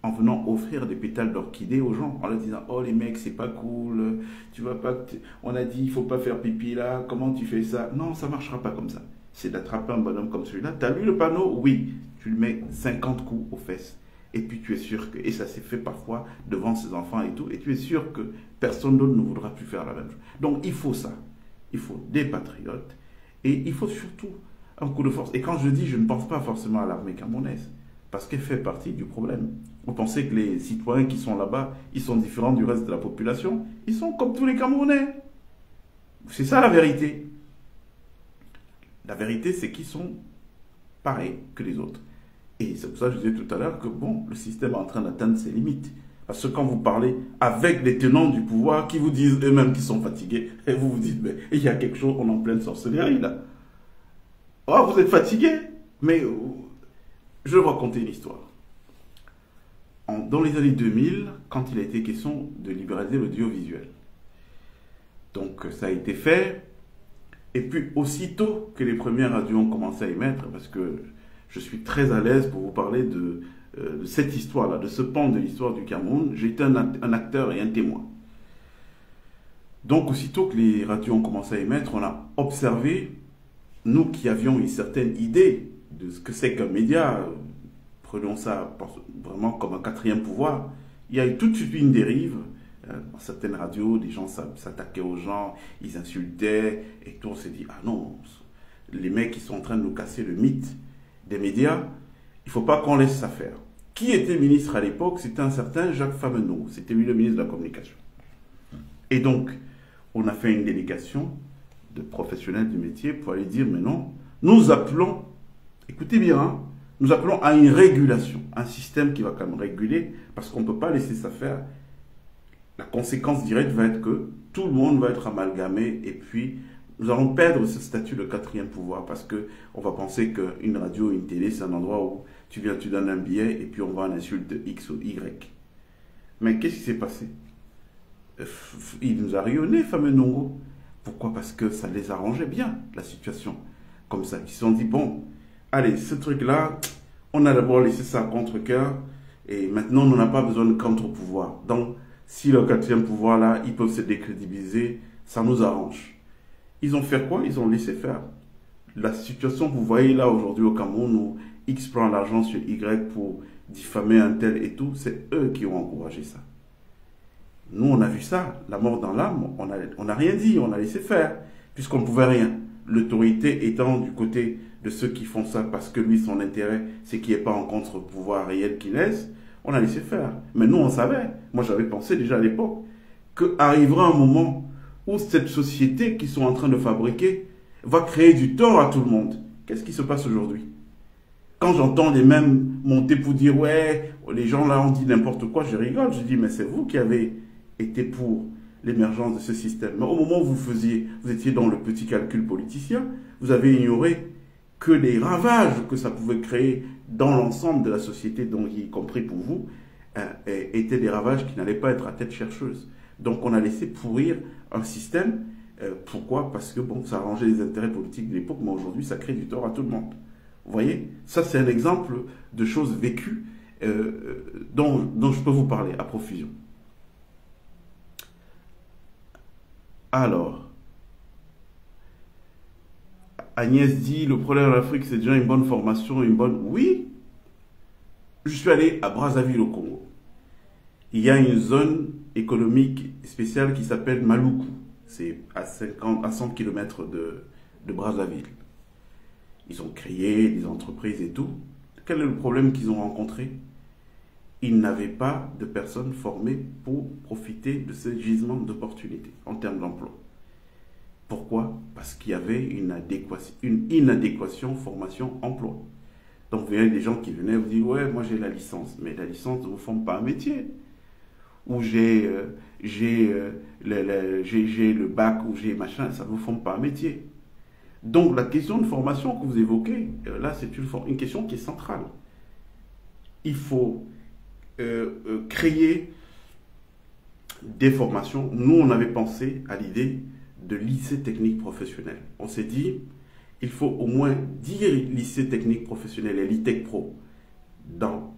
en venant offrir des pétales d'orchidée aux gens, en leur disant: oh les mecs, c'est pas cool, tu vas pas, on a dit il faut pas faire pipi là, comment tu fais ça? Non, ça marchera pas comme ça. C'est d'attraper un bonhomme comme celui-là. T'as lu le panneau? Oui. Tu lui mets 50 coups aux fesses. Et puis tu es sûr que, et ça s'est fait parfois devant ses enfants et tout, et tu es sûr que personne d'autre ne voudra plus faire la même chose. Donc il faut ça. Il faut des patriotes, et il faut surtout un coup de force. Et quand je dis, je ne pense pas forcément à l'armée camerounaise, parce qu'elle fait partie du problème. Vous pensez que les citoyens qui sont là-bas, ils sont différents du reste de la population? Ils sont comme tous les Camerounais. C'est ça la vérité. La vérité, c'est qu'ils sont pareils que les autres. Et c'est pour ça que je disais tout à l'heure que bon, le système est en train d'atteindre ses limites. Parce que quand vous parlez avec les tenants du pouvoir qui vous disent eux-mêmes qu'ils sont fatigués, et vous vous dites, mais il y a quelque chose, on est en pleine sorcellerie là. Oh, vous êtes fatigué? Mais je vais vous raconter une histoire. Dans les années 2000, quand il a été question de libéraliser l'audiovisuel. Donc ça a été fait. Et puis aussitôt que les premières radios ont commencé à émettre, parce que je suis très à l'aise pour vous parler de cette histoire-là, de ce pan de l'histoire du Cameroun, j'ai été un acteur et un témoin. Donc aussitôt que les radios ont commencé à émettre, on a observé nous qui avions une certaine idée de ce que c'est qu'un média, prenons ça vraiment comme un quatrième pouvoir, il y a eu tout de suite une dérive. Dans certaines radios, les gens s'attaquaient aux gens, ils insultaient, et tout, on s'est dit, ah non, les mecs qui sont en train de nous casser le mythe des médias, il ne faut pas qu'on laisse ça faire. Qui était ministre à l'époque? C'était un certain Jacques Famenot, c'était lui le ministre de la Communication. Et donc, on a fait une délégation de professionnels du métier pour aller dire, mais non, nous appelons, écoutez bien, hein, nous appelons à une régulation, un système qui va quand même réguler, parce qu'on ne peut pas laisser ça faire. La conséquence directe va être que tout le monde va être amalgamé, et puis nous allons perdre ce statut de quatrième pouvoir, parce qu'on va penser qu'une radio, une télé, c'est un endroit où tu viens, tu donnes un billet, et puis on va en insulte X ou Y. Mais qu'est-ce qui s'est passé? Il nous a rayonné, fameux Nongo. Pourquoi? Parce que ça les arrangeait bien, la situation. Comme ça, ils se sont dit, bon, allez, ce truc-là, on a d'abord laissé ça à contre-cœur, et maintenant, on n'a pas besoin de contre-pouvoir. Donc, si le quatrième pouvoir-là, ils peuvent se décrédibiliser, ça nous arrange. Ils ont fait quoi? Ils ont laissé faire. La situation que vous voyez là aujourd'hui au Cameroun, où X prend l'argent sur Y pour diffamer un tel et tout, c'est eux qui ont encouragé ça. Nous, on a vu ça, la mort dans l'âme, on n'a rien dit, on a laissé faire, puisqu'on ne pouvait rien. L'autorité étant du côté de ceux qui font ça parce que lui, son intérêt, c'est qu'il n'y ait pas un contre-pouvoir réel qui laisse, on a laissé faire. Mais nous, on savait, moi j'avais pensé déjà à l'époque, qu'arrivera un moment où cette société qu'ils sont en train de fabriquer va créer du tort à tout le monde. Qu'est-ce qui se passe aujourd'hui? Quand j'entends les mêmes monter pour dire, ouais, les gens là ont dit n'importe quoi, je rigole, je dis, mais c'est vous qui avez était pour l'émergence de ce système. Mais au moment où vous étiez dans le petit calcul politicien, vous avez ignoré que les ravages que ça pouvait créer dans l'ensemble de la société, donc y compris pour vous, étaient des ravages qui n'allaient pas être à tête chercheuse. Donc on a laissé pourrir un système. Pourquoi? Parce que bon, ça arrangeait les intérêts politiques de l'époque, mais aujourd'hui ça crée du tort à tout le monde. Vous voyez? Ça c'est un exemple de choses vécues dont je peux vous parler à profusion. Alors, Agnès dit, le problème en Afrique, c'est déjà une bonne formation, une bonne... Oui, je suis allé à Brazzaville au Congo. Il y a une zone économique spéciale qui s'appelle Maluku. C'est à 100 km de Brazzaville. Ils ont créé des entreprises et tout. Quel est le problème qu'ils ont rencontré? Ils n'avaient pas de personnes formées pour profiter de ce gisement d'opportunités en termes d'emploi. Pourquoi? Parce qu'il y avait une inadéquation formation-emploi. Donc, vous voyez des gens qui venaient vous dire, ouais, moi j'ai la licence, mais la licence ne vous forme pas un métier. Ou j'ai le bac, ou j'ai machin, ça ne vous forme pas un métier. Donc, la question de formation que vous évoquez, là, c'est une question qui est centrale. Il faut créer des formations. Nous, on avait pensé à l'idée de lycée technique professionnel. On s'est dit, il faut au moins 10 lycées techniques professionnels et l'ITEC Pro dans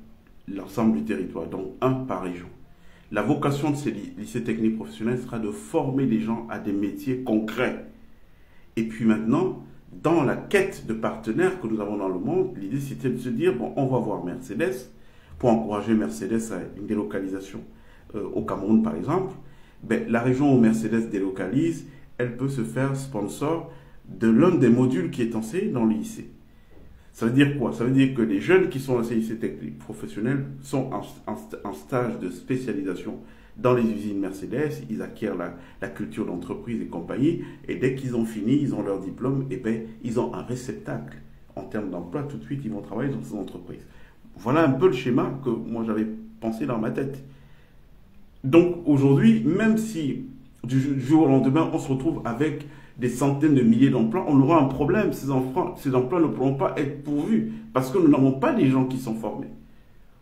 l'ensemble du territoire, donc un par région. La vocation de ces lycées techniques professionnels sera de former les gens à des métiers concrets. Et puis maintenant, dans la quête de partenaires que nous avons dans le monde, l'idée c'était de se dire, bon, on va voir Mercedes, pour encourager Mercedes à une délocalisation au Cameroun par exemple, ben, la région où Mercedes délocalise, elle peut se faire sponsor de l'un des modules qui est enseigné dans le lycée. Ça veut dire quoi? Ça veut dire que les jeunes qui sont dans ces lycées techniques professionnels sont en stage de spécialisation dans les usines Mercedes, ils acquièrent la culture d'entreprise et compagnie, et dès qu'ils ont fini, ils ont leur diplôme, et ben, ils ont un réceptacle en termes d'emploi, tout de suite ils vont travailler dans ces entreprises. Voilà un peu le schéma que moi j'avais pensé dans ma tête. Donc aujourd'hui, même si du jour au lendemain, on se retrouve avec des centaines de milliers d'emplois, on aura un problème. Ces emplois ne pourront pas être pourvus parce que nous n'avons pas des gens qui sont formés.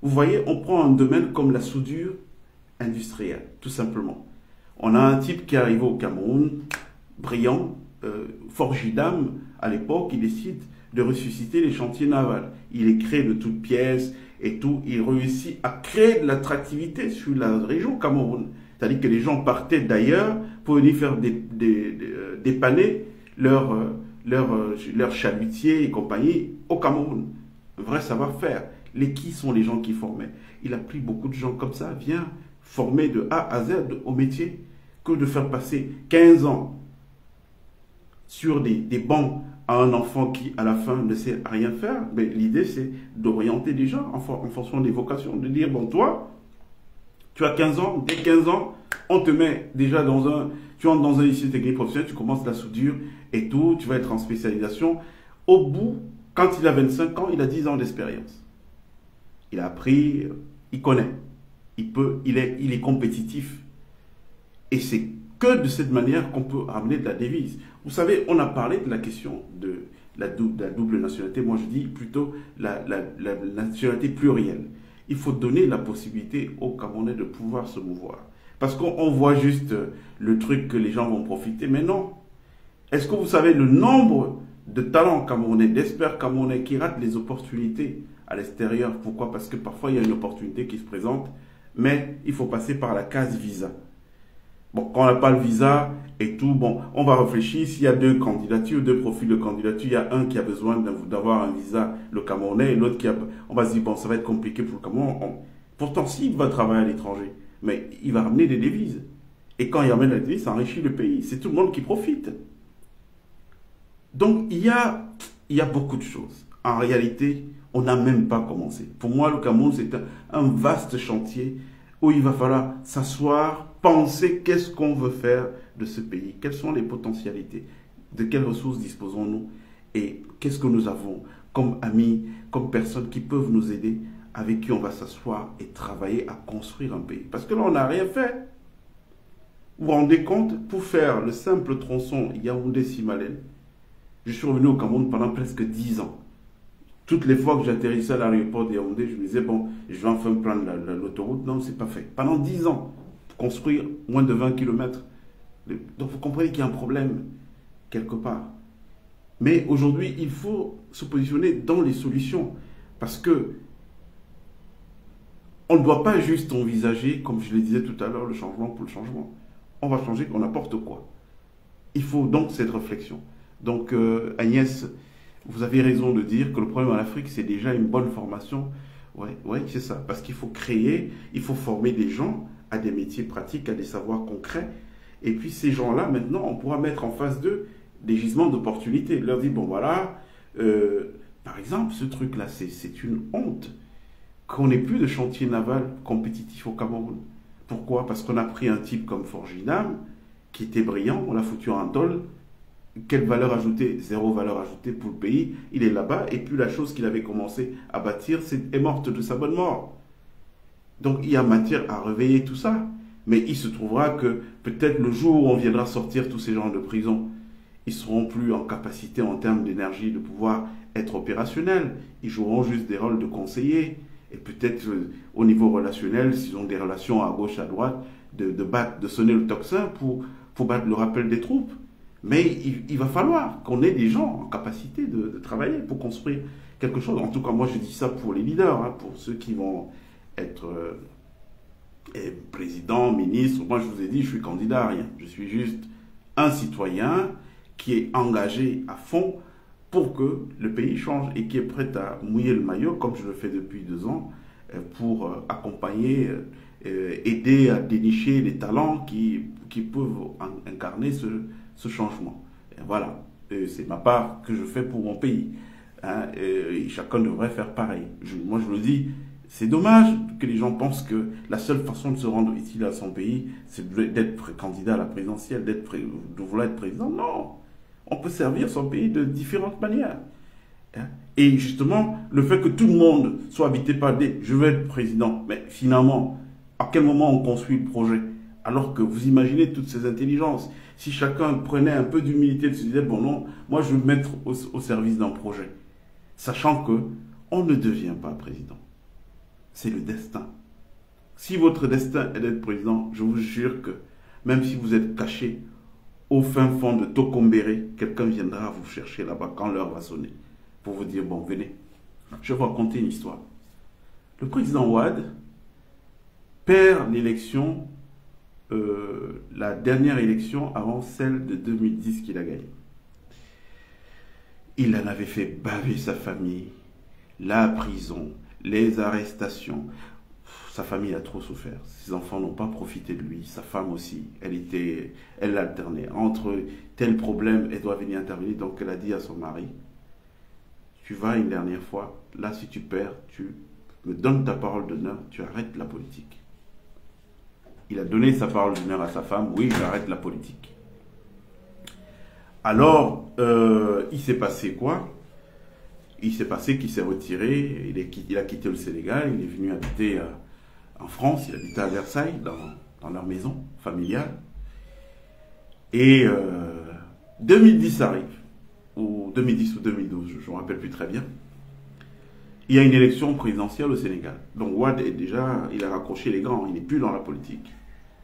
Vous voyez, on prend un domaine comme la soudure industrielle, tout simplement. On a un type qui est arrivé au Cameroun, brillant, forgidame à l'époque, il décide de ressusciter les chantiers navals. Il est créé de toutes pièces et tout. Il réussit à créer de l'attractivité sur la région Cameroun. C'est-à-dire que les gens partaient d'ailleurs pour venir faire dépanner leurs chalutiers et compagnie au Cameroun. Un vrai savoir-faire. Qui sont les gens qui formaient? Il a pris beaucoup de gens comme ça, viens former de A à Z au métier, que de faire passer 15 ans sur des bancs à un enfant qui, à la fin, ne sait rien faire. Mais l'idée, c'est d'orienter les gens en fonction des vocations, de dire, bon, toi, tu as 15 ans, dès 15 ans, on te met déjà tu entres dans un lycée technique professionnel, tu commences la soudure et tout, tu vas être en spécialisation. Au bout, quand il a 25 ans, il a 10 ans d'expérience. Il a appris, il connaît, il est compétitif. Et c'est que de cette manière qu'on peut ramener de la devise. Vous savez, on a parlé de la question de la double nationalité. Moi, je dis plutôt la nationalité plurielle. Il faut donner la possibilité aux Camerounais de pouvoir se mouvoir. Parce qu'on voit juste le truc que les gens vont profiter, mais non. Est-ce que vous savez le nombre de talents camerounais, d'experts camerounais qui ratent les opportunités à l'extérieur? Pourquoi? Parce que parfois il y a une opportunité qui se présente, mais il faut passer par la case visa. Bon, quand on n'a pas le visa et tout, bon, on va réfléchir. S'il y a deux candidatures, deux profils de candidature, il y a un qui a besoin d'avoir un visa, le Camerounais, et l'autre on va se dire, bon, ça va être compliqué pour le Cameroun. Pourtant, s'il va travailler à l'étranger, mais il va ramener des devises. Et quand il ramène des devises, ça enrichit le pays. C'est tout le monde qui profite. Donc, il y a beaucoup de choses. En réalité, on n'a même pas commencé. Pour moi, le Cameroun, c'est un vaste chantier où il va falloir s'asseoir, penser qu'est-ce qu'on veut faire de ce pays, quelles sont les potentialités, de quelles ressources disposons-nous et qu'est-ce que nous avons comme amis, comme personnes qui peuvent nous aider, avec qui on va s'asseoir et travailler à construire un pays. Parce que là, on n'a rien fait. Vous vous rendez compte, pour faire le simple tronçon Yaoundé-Simalène, je suis revenu au Cameroun pendant presque 10 ans. Toutes les fois que j'atterrissais à l'aéroport de Yaoundé, je me disais, bon, je vais enfin prendre l'autoroute. Non, c'est pas fait. Pendant 10 ans, pour construire moins de 20 km. Donc vous comprenez qu'il y a un problème, quelque part. Mais aujourd'hui, il faut se positionner dans les solutions. Parce que on ne doit pas juste envisager, comme je le disais tout à l'heure, le changement pour le changement. On va changer qu'on n'importe quoi. Il faut donc cette réflexion. Donc Agnès, vous avez raison de dire que le problème en Afrique, c'est déjà une bonne formation. Oui, c'est ça. Parce qu'il faut créer, il faut former des gens à des métiers pratiques, à des savoirs concrets. Et puis ces gens-là, maintenant, on pourra mettre en face d'eux des gisements d'opportunités. Leur dire, bon voilà, par exemple, ce truc-là, c'est une honte qu'on n'ait plus de chantier naval compétitif au Cameroun. Pourquoi? Parce qu'on a pris un type comme Forginam, qui était brillant, on l'a foutu en tôle. Quelle valeur ajoutée? Zéro valeur ajoutée pour le pays. Il est là-bas, et puis la chose qu'il avait commencé à bâtir est morte de sa bonne mort. Donc il y a matière à réveiller tout ça. Mais il se trouvera que peut-être le jour où on viendra sortir tous ces gens de prison, ils seront plus en capacité en termes d'énergie de pouvoir être opérationnels. Ils joueront juste des rôles de conseillers. Et peut-être au niveau relationnel, s'ils ont des relations à gauche, à droite, de sonner le tocsin pour battre le rappel des troupes. Mais il va falloir qu'on ait des gens en capacité de travailler pour construire quelque chose. En tout cas, moi je dis ça pour les leaders, hein, pour ceux qui vont être président, ministre. Moi je vous ai dit, je suis candidat à rien. Je suis juste un citoyen qui est engagé à fond pour que le pays change et qui est prêt à mouiller le maillot, comme je le fais depuis 2 ans, pour accompagner, aider à dénicher les talents qui peuvent incarner ce changement. Et voilà, c'est ma part que je fais pour mon pays. Hein, et chacun devrait faire pareil. Moi je le dis, c'est dommage que les gens pensent que la seule façon de se rendre utile à son pays, c'est d'être candidat à la présidentielle, de vouloir être président. Non! On peut servir son pays de différentes manières. Et justement, le fait que tout le monde soit habité par des « je veux être président », mais finalement, à quel moment on construit le projet? Alors que vous imaginez toutes ces intelligences. Si chacun prenait un peu d'humilité et se disait « bon non, moi je veux me mettre au service d'un projet », sachant que on ne devient pas président. C'est le destin. Si votre destin est d'être président, je vous jure que même si vous êtes caché au fin fond de Tokombéré, quelqu'un viendra vous chercher là-bas quand l'heure va sonner pour vous dire, bon, venez, je vais vous raconter une histoire. Le président Wade perd l'élection, la dernière élection avant celle de 2010 qu'il a gagnée. Il en avait fait baver sa famille, la prison, les arrestations. Sa famille a trop souffert. Ses enfants n'ont pas profité de lui. Sa femme aussi, elle alternait. Entre tel problème, elle doit venir intervenir. Donc elle a dit à son mari, tu vas une dernière fois, là si tu perds, tu me donnes ta parole d'honneur, tu arrêtes la politique. Il a donné sa parole d'honneur à sa femme, oui, j'arrête la politique. Alors, il s'est passé quoi? Il s'est passé qu'il s'est retiré, il a quitté le Sénégal, il est venu habiter en France, il habitait à Versailles, dans leur maison familiale. Et 2010 arrive, ou 2010 ou 2012, je ne me rappelle plus très bien. Il y a une élection présidentielle au Sénégal. Donc Wade est déjà, il a raccroché les grands, il n'est plus dans la politique.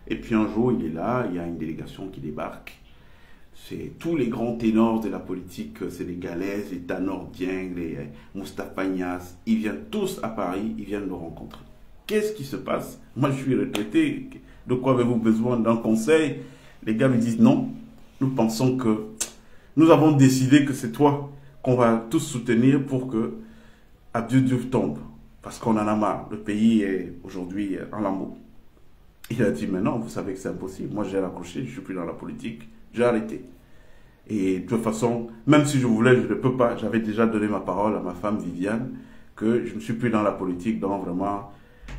Et puis un jour, il est là, il y a une délégation qui débarque. C'est tous les grands ténors de la politique sénégalaise, les Tanor Dieng, les Moustapha Niasse, ils viennent tous à Paris, ils viennent le rencontrer. Qu'est-ce qui se passe? Moi, je suis retraité, de quoi avez-vous besoin d'un conseil? Les gars me disent non, nous pensons que nous avons décidé que c'est toi qu'on va tous soutenir pour que Abdou Diouf tombe. Parce qu'on en a marre, le pays est aujourd'hui en lambeaux. Il a dit, mais non, vous savez que c'est impossible. Moi, j'ai raccroché, je ne suis plus dans la politique. J'ai arrêté. Et de toute façon, même si je voulais, je ne peux pas. J'avais déjà donné ma parole à ma femme Viviane que je ne suis plus dans la politique, donc vraiment,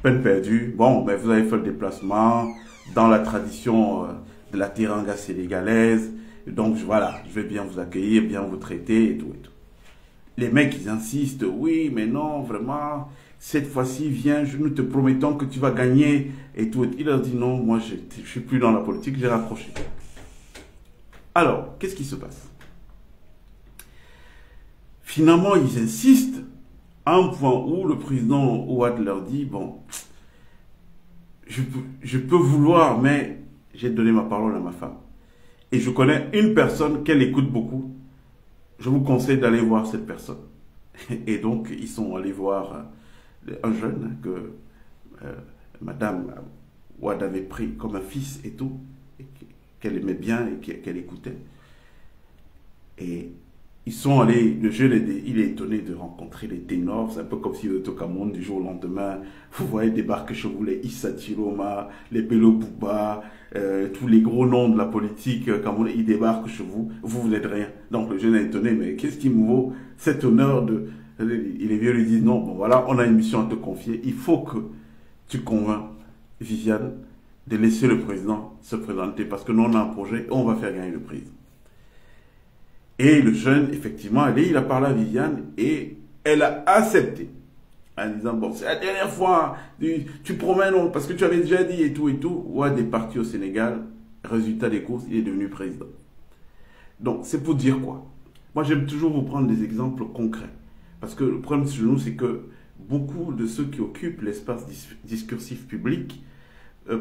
peine perdue. Bon, mais vous avez fait le déplacement dans la tradition de la teranga sénégalaise. Donc voilà, je vais bien vous accueillir, bien vous traiter et tout et tout. Les mecs, ils insistent, oui, mais non, vraiment, cette fois-ci, viens, nous te promettons que tu vas gagner et tout. Il leur dit non, moi, je ne suis plus dans la politique, j'ai raccroché. Alors, qu'est-ce qui se passe? Finalement, ils insistent à un point où le président Ouad leur dit, bon, je peux vouloir, mais j'ai donné ma parole à ma femme. Et je connais une personne qu'elle écoute beaucoup. Je vous conseille d'aller voir cette personne. Et donc, ils sont allés voir un jeune que Madame Ouad avait pris comme un fils et tout, qu'elle aimait bien et qu'elle écoutait. Et ils sont allés, le jeune, il est étonné de rencontrer les ténors. C'est un peu comme si au Cameroun, du jour au lendemain, vous voyez débarquer chez vous les Issa Tiroma, les Bello Bouba, tous les gros noms de la politique camerounaise, ils débarquent chez vous, vous n'êtes rien. Donc le jeune est étonné, mais qu'est-ce qui me vaut cet honneur de... Il est vieux, lui dit, non, bon voilà, on a une mission à te confier, il faut que tu convaincs Viviane de laisser le président se présenter, parce que nous on a un projet et on va faire gagner le président. Et le jeune, effectivement, il a parlé à Viviane et elle a accepté. En disant, bon, c'est la dernière fois, tu promets non, parce que tu avais déjà dit et tout et tout. Ouad est parti au Sénégal, résultat des courses, il est devenu président. Donc, c'est pour dire quoi? Moi, j'aime toujours vous prendre des exemples concrets. Parce que le problème chez nous, c'est que beaucoup de ceux qui occupent l'espace discursif public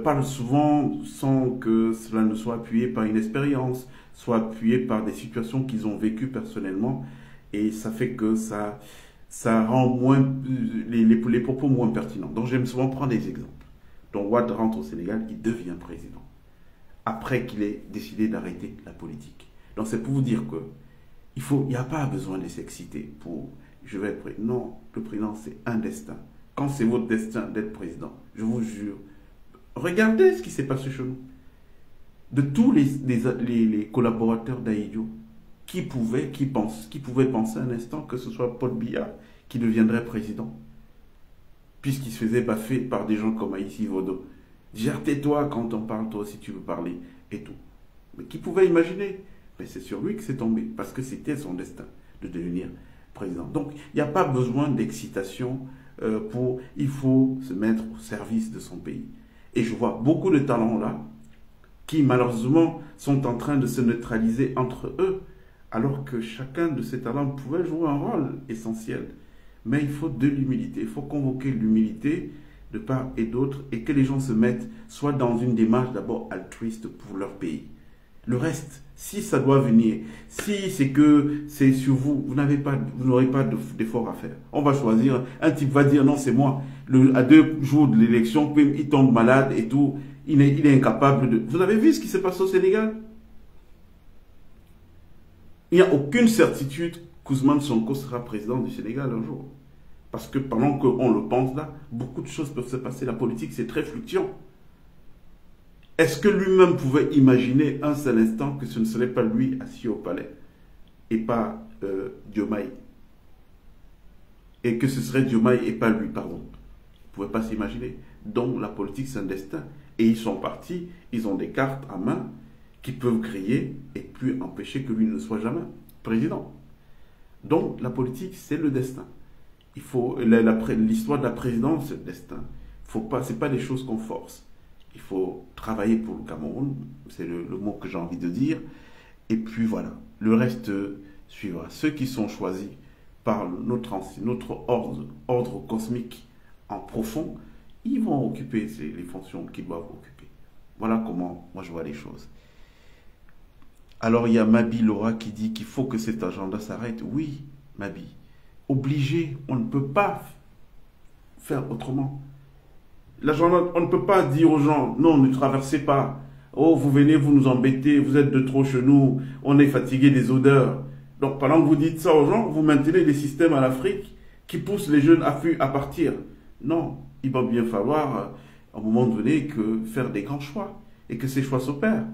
parlent souvent sans que cela ne soit appuyé par une expérience, soit appuyé par des situations qu'ils ont vécues personnellement, et ça fait que ça rend moins les propos moins pertinents. Donc j'aime souvent prendre des exemples. Donc Ouad rentre au Sénégal, il devient président, après qu'il ait décidé d'arrêter la politique. Donc c'est pour vous dire que il n'y a pas besoin de s'exciter pour je vais être président. Non, le président c'est un destin. Quand c'est votre destin d'être président, je vous jure, regardez ce qui s'est passé chez nous. De tous les collaborateurs d'Aïdio, qui pouvaient penser un instant que ce soit Paul Biya qui deviendrait président, puisqu'il se faisait baffer par des gens comme Aïssi Vodo. Gère tais-toi quand on parle, toi si tu veux parler, et tout. Mais qui pouvait imaginer? Mais c'est sur lui que c'est tombé, parce que c'était son destin de devenir président. Donc, il n'y a pas besoin d'excitation il faut se mettre au service de son pays. Et je vois beaucoup de talents là, qui malheureusement sont en train de se neutraliser entre eux, alors que chacun de ces talents pouvait jouer un rôle essentiel. Mais il faut de l'humilité, il faut convoquer l'humilité de part et d'autre, et que les gens se mettent soit dans une démarche d'abord altruiste pour leur pays. Le reste, si ça doit venir, si c'est que c'est sur vous, vous n'aurez pas d'effort à faire. On va choisir, un type va dire non c'est moi, à 2 jours de l'élection, il tombe malade et tout, il est incapable de... Vous avez vu ce qui s'est passé au Sénégal? Il n'y a aucune certitude qu'Ousmane Sonko sera président du Sénégal un jour. Parce que pendant qu'on le pense là, beaucoup de choses peuvent se passer. La politique, c'est très fluctuant. Est-ce que lui-même pouvait imaginer un seul instant que ce ne serait pas lui assis au palais et pas Diomaye? Et que ce serait Diomaye et pas lui, pardon. Il ne pouvait pas s'imaginer. Donc la politique, c'est un destin. Et ils sont partis, ils ont des cartes à main qui peuvent griller et puis empêcher que lui ne soit jamais président. Donc la politique, c'est le destin. Il faut l'histoire de la présidence, c'est le destin. Ce n'est pas des choses qu'on force. Il faut travailler pour le Cameroun, c'est le mot que j'ai envie de dire. Et puis voilà, le reste suivra. Ceux qui sont choisis par notre ordre cosmique en profond, ils vont occuper les fonctions qu'ils doivent occuper. Voilà comment moi je vois les choses. Alors il y a Mabi Laura qui dit qu'il faut que cet agenda s'arrête. Oui, Mabi, obligé, on ne peut pas faire autrement. L'agenda, on ne peut pas dire aux gens, non, ne traversez pas. Oh, vous venez, vous nous embêtez, vous êtes de trop chez nous, on est fatigué des odeurs. Donc pendant que vous dites ça aux gens, vous maintenez des systèmes en Afrique qui poussent les jeunes à partir. Non, il va bien falloir, à un moment donné, faire des grands choix et que ces choix s'opèrent.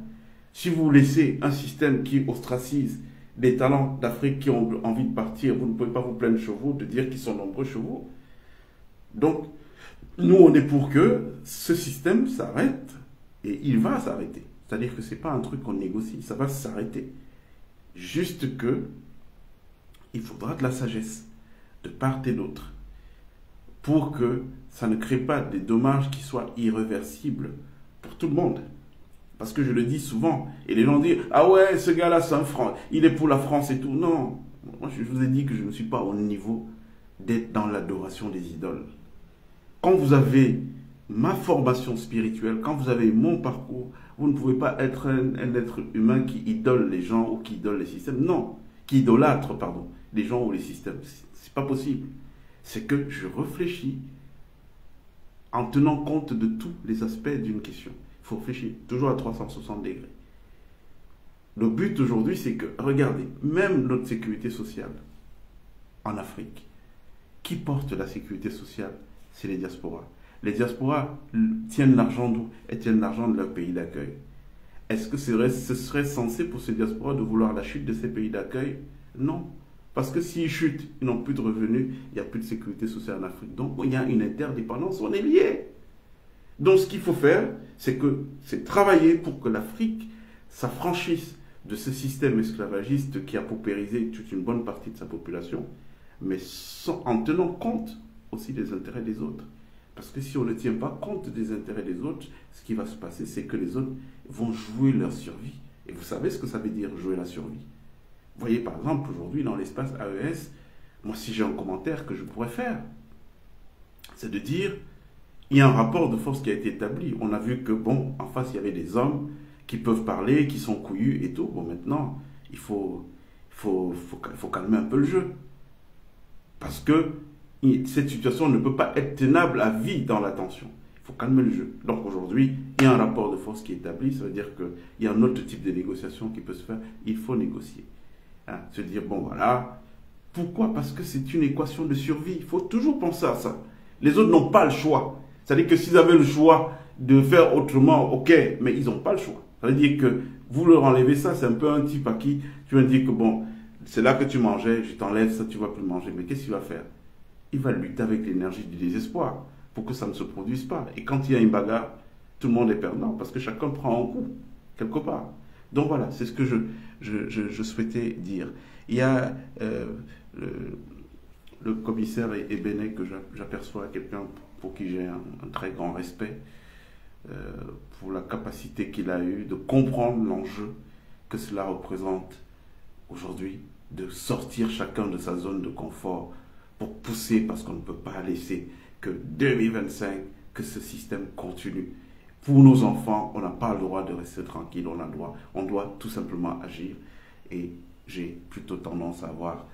Si vous laissez un système qui ostracise des talents d'Afrique qui ont envie de partir, vous ne pouvez pas vous plaindre chez vous de dire qu'ils sont nombreux chez vous. Donc, nous, on est pour que ce système s'arrête et il va s'arrêter. C'est-à-dire que ce n'est pas un truc qu'on négocie, ça va s'arrêter. Juste que il faudra de la sagesse de part et d'autre pour que ça ne crée pas des dommages qui soient irréversibles pour tout le monde. Parce que je le dis souvent, et les gens disent « Ah ouais, ce gars-là, c'est un franc, il est pour la France et tout. » Non, moi je vous ai dit que je ne suis pas au niveau d'être dans l'adoration des idoles. Quand vous avez ma formation spirituelle, quand vous avez mon parcours, vous ne pouvez pas être un être humain qui idole les gens ou qui idole les systèmes. Non, qui idolâtre, pardon, les gens ou les systèmes. C'est pas possible. C'est que je réfléchis en tenant compte de tous les aspects d'une question. Il faut réfléchir toujours à 360 degrés. Le but aujourd'hui, c'est que, regardez, même notre sécurité sociale en Afrique, qui porte la sécurité sociale? C'est les diasporas. Les diasporas tiennent l'argent d'où? Elles tiennent l'argent de leur pays d'accueil. Est-ce que ce serait censé pour ces diasporas de vouloir la chute de ces pays d'accueil? Non. Parce que s'ils chutent, ils n'ont plus de revenus, il n'y a plus de sécurité sociale en Afrique. Donc il y a une interdépendance, on est liés. Donc ce qu'il faut faire, c'est travailler pour que l'Afrique s'affranchisse de ce système esclavagiste qui a paupérisé toute une bonne partie de sa population, mais en tenant compte aussi des intérêts des autres. Parce que si on ne tient pas compte des intérêts des autres, ce qui va se passer, c'est que les autres vont jouer leur survie. Et vous savez ce que ça veut dire, jouer la survie. Vous voyez, par exemple, aujourd'hui, dans l'espace AES, moi, si j'ai un commentaire que je pourrais faire, c'est de dire, il y a un rapport de force qui a été établi. On a vu que, bon, en face, il y avait des hommes qui peuvent parler, qui sont couillus et tout. Bon, maintenant, il faut calmer un peu le jeu. Parce que cette situation ne peut pas être tenable à vie dans la tension. Il faut calmer le jeu. Donc aujourd'hui, il y a un rapport de force qui est établi. Ça veut dire qu'il y a un autre type de négociation qui peut se faire. Il faut négocier. Hein, se dire, bon voilà. Pourquoi? Parce que c'est une équation de survie. Il faut toujours penser à ça. Les autres n'ont pas le choix. C'est-à-dire que s'ils avaient le choix de faire autrement, ok, mais ils n'ont pas le choix. Ça veut dire que vous leur enlevez ça, c'est un peu un type à qui tu vas dire que bon, c'est là que tu mangeais, je t'enlève ça, tu ne vas plus manger. Mais qu'est-ce qu'il va faire? Il va lutter avec l'énergie du désespoir pour que ça ne se produise pas. Et quand il y a une bagarre, tout le monde est perdant parce que chacun prend un coup, quelque part. Donc voilà, c'est ce que je souhaitais dire. Il y a le commissaire Ebene que j'aperçois quelqu'un pour qui j'ai un très grand respect, pour la capacité qu'il a eue de comprendre l'enjeu que cela représente aujourd'hui, de sortir chacun de sa zone de confort pour pousser, parce qu'on ne peut pas laisser que 2025, que ce système continue. Pour nos enfants, on n'a pas le droit de rester tranquille, on doit tout simplement agir. Et j'ai plutôt tendance à avoir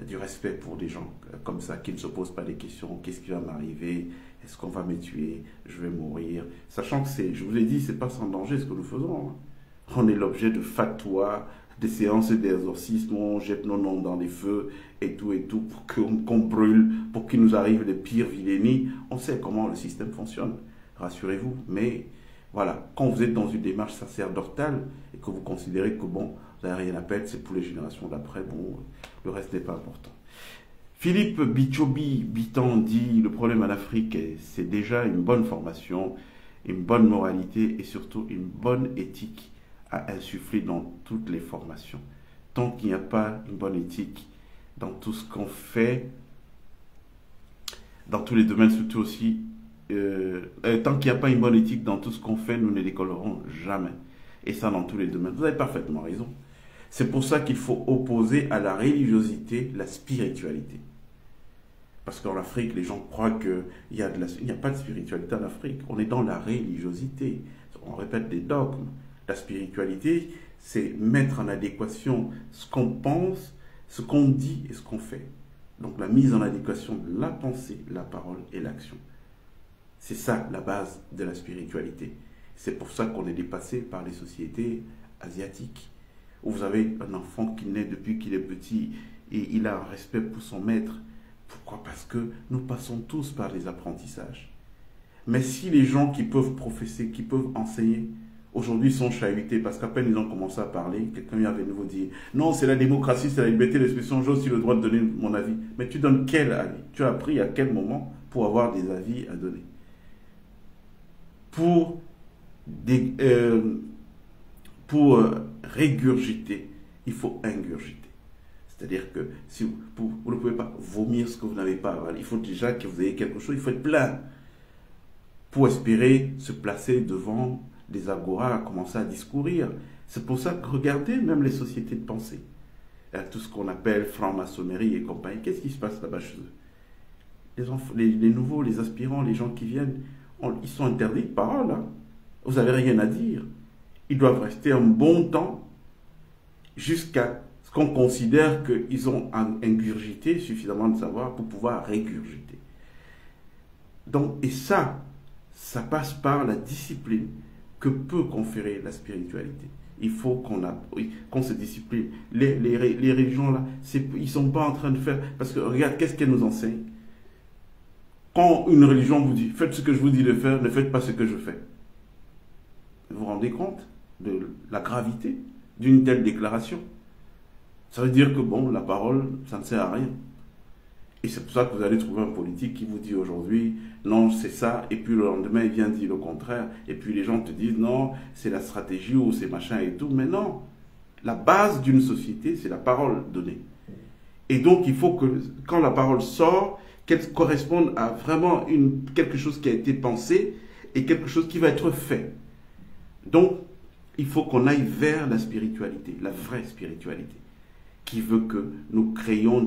du respect pour des gens comme ça, qui ne se posent pas des questions. Qu'est-ce qui va m'arriver? Est-ce qu'on va me tuer? Je vais mourir? Sachant que je vous l'ai dit, c'est pas sans danger ce que nous faisons. Hein. On est l'objet de fatwas, des séances d'exorcisme, on jette nos noms dans les feux et tout, pour qu'on brûle, pour qu'il nous arrive les pires vilainies. On sait comment le système fonctionne, rassurez-vous. Mais voilà, quand vous êtes dans une démarche sacerdotale et que vous considérez que bon, vous n'avez rien à perdre, c'est pour les générations d'après, bon, le reste n'est pas important. Philippe Bichobi Bitan dit le problème en Afrique, c'est déjà une bonne formation, une bonne moralité et surtout une bonne éthique à insuffler dans toutes les formations. Tant qu'il n'y a pas une bonne éthique dans tout ce qu'on fait, dans tous les domaines, surtout aussi, tant qu'il n'y a pas une bonne éthique dans tout ce qu'on fait, nous ne décollerons jamais. Et ça dans tous les domaines. Vous avez parfaitement raison. C'est pour ça qu'il faut opposer à la religiosité la spiritualité. Parce qu'en Afrique, les gens croient qu'il n'y a pas de spiritualité en Afrique. On est dans la religiosité. On répète des dogmes. La spiritualité, c'est mettre en adéquation ce qu'on pense, ce qu'on dit et ce qu'on fait. Donc la mise en adéquation de la pensée, la parole et l'action. C'est ça la base de la spiritualité. C'est pour ça qu'on est dépassé par les sociétés asiatiques, où vous avez un enfant qui naît depuis qu'il est petit et il a un respect pour son maître. Pourquoi? Parce que nous passons tous par les apprentissages. Mais si les gens qui peuvent professer, qui peuvent enseigner, aujourd'hui sont chahutés parce qu'à peine ils ont commencé à parler, quelqu'un vient avec nous dire non, c'est la démocratie, c'est la liberté d'expression, j'ai aussi le droit de donner mon avis. Mais tu donnes quel avis? Tu as appris à quel moment pour avoir des avis à donner? Pour régurgiter, il faut ingurgiter. C'est-à-dire que si vous ne pouvez pas vomir ce que vous n'avez pas avalé, il faut déjà que vous ayez quelque chose, il faut être plein pour espérer se placer devant des agoras, commencer à discourir. C'est pour ça que regardez même les sociétés de pensée, tout ce qu'on appelle franc-maçonnerie et compagnie, qu'est-ce qui se passe là-bas chez eux? Les nouveaux, les aspirants, les gens qui viennent, ils sont interdits de parole. Hein. Vous n'avez rien à dire. Ils doivent rester un bon temps jusqu'à ce qu'on considère qu'ils ont ingurgité suffisamment de savoir pour pouvoir régurgiter. Donc, et ça passe par la discipline que peut conférer la spiritualité. Il faut qu'on se discipline. Les religions là, ils ne sont pas en train de faire... Parce que regarde, qu'est-ce qu'elles nous enseignent? Quand une religion vous dit, faites ce que je vous dis de faire, ne faites pas ce que je fais. Vous vous rendez compte de la gravité d'une telle déclaration? Ça veut dire que, bon, la parole, ça ne sert à rien. Et c'est pour ça que vous allez trouver un politique qui vous dit aujourd'hui, non, c'est ça, et puis le lendemain, il vient dire le contraire, et puis les gens te disent, non, c'est la stratégie ou c'est machin et tout. Mais non, la base d'une société, c'est la parole donnée. Et donc, il faut que, quand la parole sort, qu'elle corresponde à vraiment quelque chose qui a été pensé et quelque chose qui va être fait. Donc, il faut qu'on aille vers la spiritualité, la vraie spiritualité, qui veut que nous créions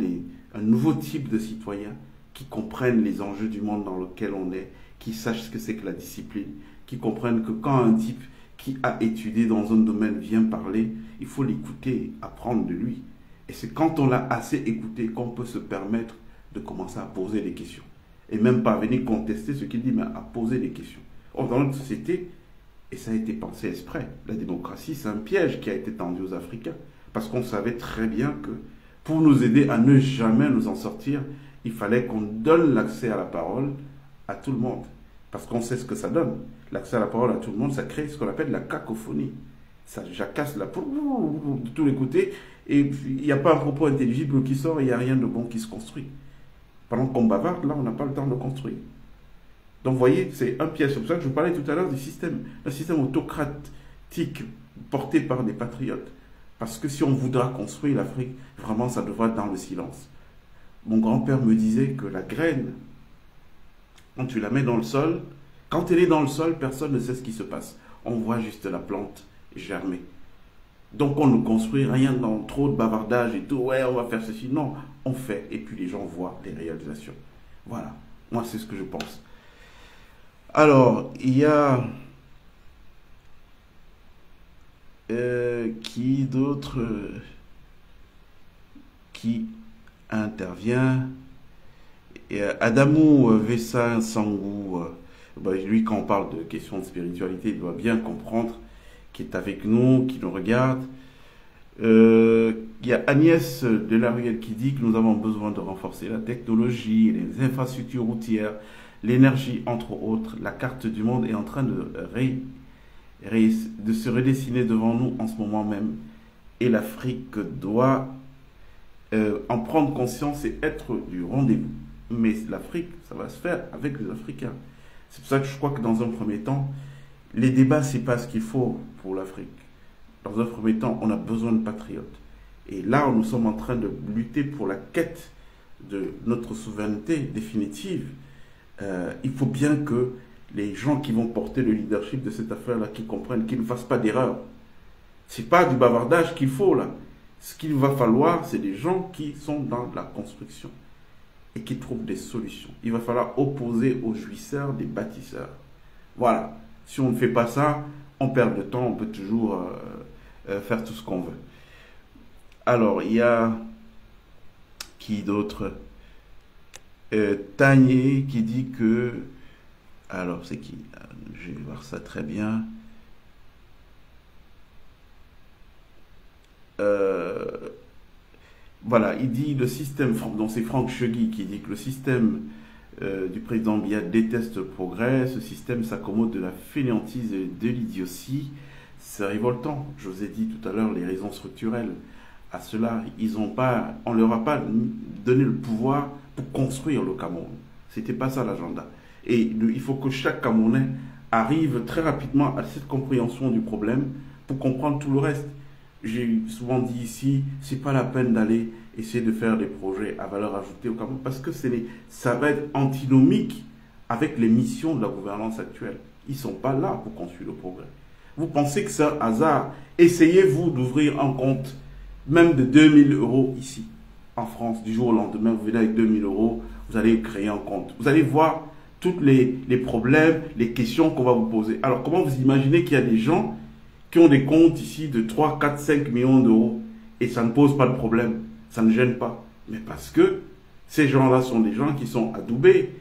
un nouveau type de citoyens qui comprennent les enjeux du monde dans lequel on est, qui sachent ce que c'est que la discipline, qui comprennent que quand un type qui a étudié dans un domaine vient parler, il faut l'écouter, apprendre de lui. Et c'est quand on l'a assez écouté qu'on peut se permettre de commencer à poser des questions. Et même pas venir contester ce qu'il dit, mais à poser des questions. Or, dans notre société, et ça a été pensé exprès, la démocratie, c'est un piège qui a été tendu aux Africains. Parce qu'on savait très bien que pour nous aider à ne jamais nous en sortir, il fallait qu'on donne l'accès à la parole à tout le monde. Parce qu'on sait ce que ça donne. L'accès à la parole à tout le monde, ça crée ce qu'on appelle la cacophonie. Ça jacasse de tous les côtés. Et puis, il n'y a pas un propos intelligible qui sort et il n'y a rien de bon qui se construit. Pendant qu'on bavarde, là, on n'a pas le temps de construire. Donc, vous voyez, c'est un piège. C'est pour ça que je vous parlais tout à l'heure du système. Un système autocratique porté par des patriotes. Parce que si on voudra construire l'Afrique, vraiment, ça devra être dans le silence. Mon grand-père me disait que la graine, quand tu la mets dans le sol, quand elle est dans le sol, personne ne sait ce qui se passe. On voit juste la plante germer. Donc on ne construit rien dans trop de bavardage et tout. Ouais, on va faire ceci. Non, on fait et puis les gens voient les réalisations. Voilà, moi c'est ce que je pense. Alors, il y a... qui d'autre qui intervient? Adamou Vessa Sangou, lui quand on parle de questions de spiritualité, il doit bien comprendre, qui est avec nous, qui nous regarde. Il y a Agnès Delarrière qui dit que nous avons besoin de renforcer la technologie, les infrastructures routières, l'énergie, entre autres. La carte du monde est en train de se redessiner devant nous en ce moment même. Et l'Afrique doit en prendre conscience et être du rendez-vous. Mais l'Afrique, ça va se faire avec les Africains. C'est pour ça que je crois que dans un premier temps, les débats, c'est pas ce qu'il faut pour l'Afrique. Dans un premier temps, on a besoin de patriotes. Et là, nous sommes en train de lutter pour la quête de notre souveraineté définitive. Il faut bien que les gens qui vont porter le leadership de cette affaire-là, qui comprennent, qu'ils ne fassent pas d'erreur. C'est pas du bavardage qu'il faut là. Ce qu'il va falloir, c'est des gens qui sont dans la construction et qui trouvent des solutions. Il va falloir opposer aux jouisseurs des bâtisseurs. Voilà. Si on ne fait pas ça, on perd de temps, on peut toujours faire tout ce qu'on veut. Alors, il y a qui d'autre? Tanier qui dit que... Alors, c'est qui? Je vais voir ça très bien. Voilà, il dit le système, donc c'est Franck Chegui qui dit que le système du président Biya déteste le progrès, ce système s'accommode de la fainéantise et de l'idiotie. C'est révoltant. Je vous ai dit tout à l'heure les raisons structurelles. À cela, on ne leur a pas donné le pouvoir pour construire le Cameroun. C'était pas ça l'agenda. Et il faut que chaque Camerounais arrive très rapidement à cette compréhension du problème pour comprendre tout le reste. J'ai souvent dit ici, c'est pas la peine d'aller essayer de faire des projets à valeur ajoutée au Cameroun parce que ça va être antinomique avec les missions de la gouvernance actuelle. Ils sont pas là pour construire le progrès. Vous pensez que c'est un hasard? Essayez-vous d'ouvrir un compte, même de 2000 € ici, en France, du jour au lendemain, vous venez avec 2000 €, vous allez créer un compte. Vous allez voir tous les problèmes, les questions qu'on va vous poser. Alors, comment vous imaginez qu'il y a des gens qui ont des comptes ici de 3, 4, 5 millions d'euros et ça ne pose pas de problème, ça ne gêne pas? Mais parce que ces gens-là sont des gens qui sont adoubés.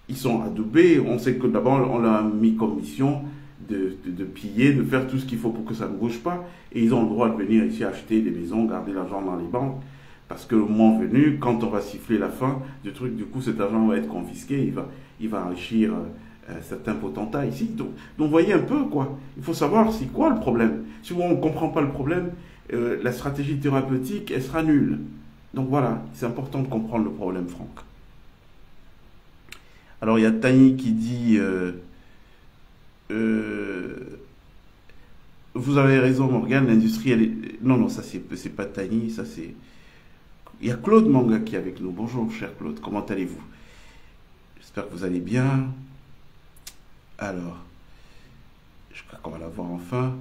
Ils sont adoubés, on sait que d'abord on leur a mis comme mission de piller, de faire tout ce qu'il faut pour que ça ne bouge pas. Et ils ont le droit de venir ici acheter des maisons, garder l'argent dans les banques. Parce que le moment venu, quand on va siffler la fin du truc, du coup cet argent va être confisqué, il va enrichir certains potentats ici. Donc voyez un peu quoi. Il faut savoir c'est quoi le problème. Si on ne comprend pas le problème, la stratégie thérapeutique, elle sera nulle. Donc voilà, c'est important de comprendre le problème, Franck. Alors il y a Tani qui dit vous avez raison Morgane, l'industrie elle est... Non, ça c'est pas Tani, ça c'est... Il y a Claude Manga qui est avec nous. Bonjour cher Claude, comment allez-vous? J'espère que vous allez bien. Alors, je crois qu'on va la voir enfin.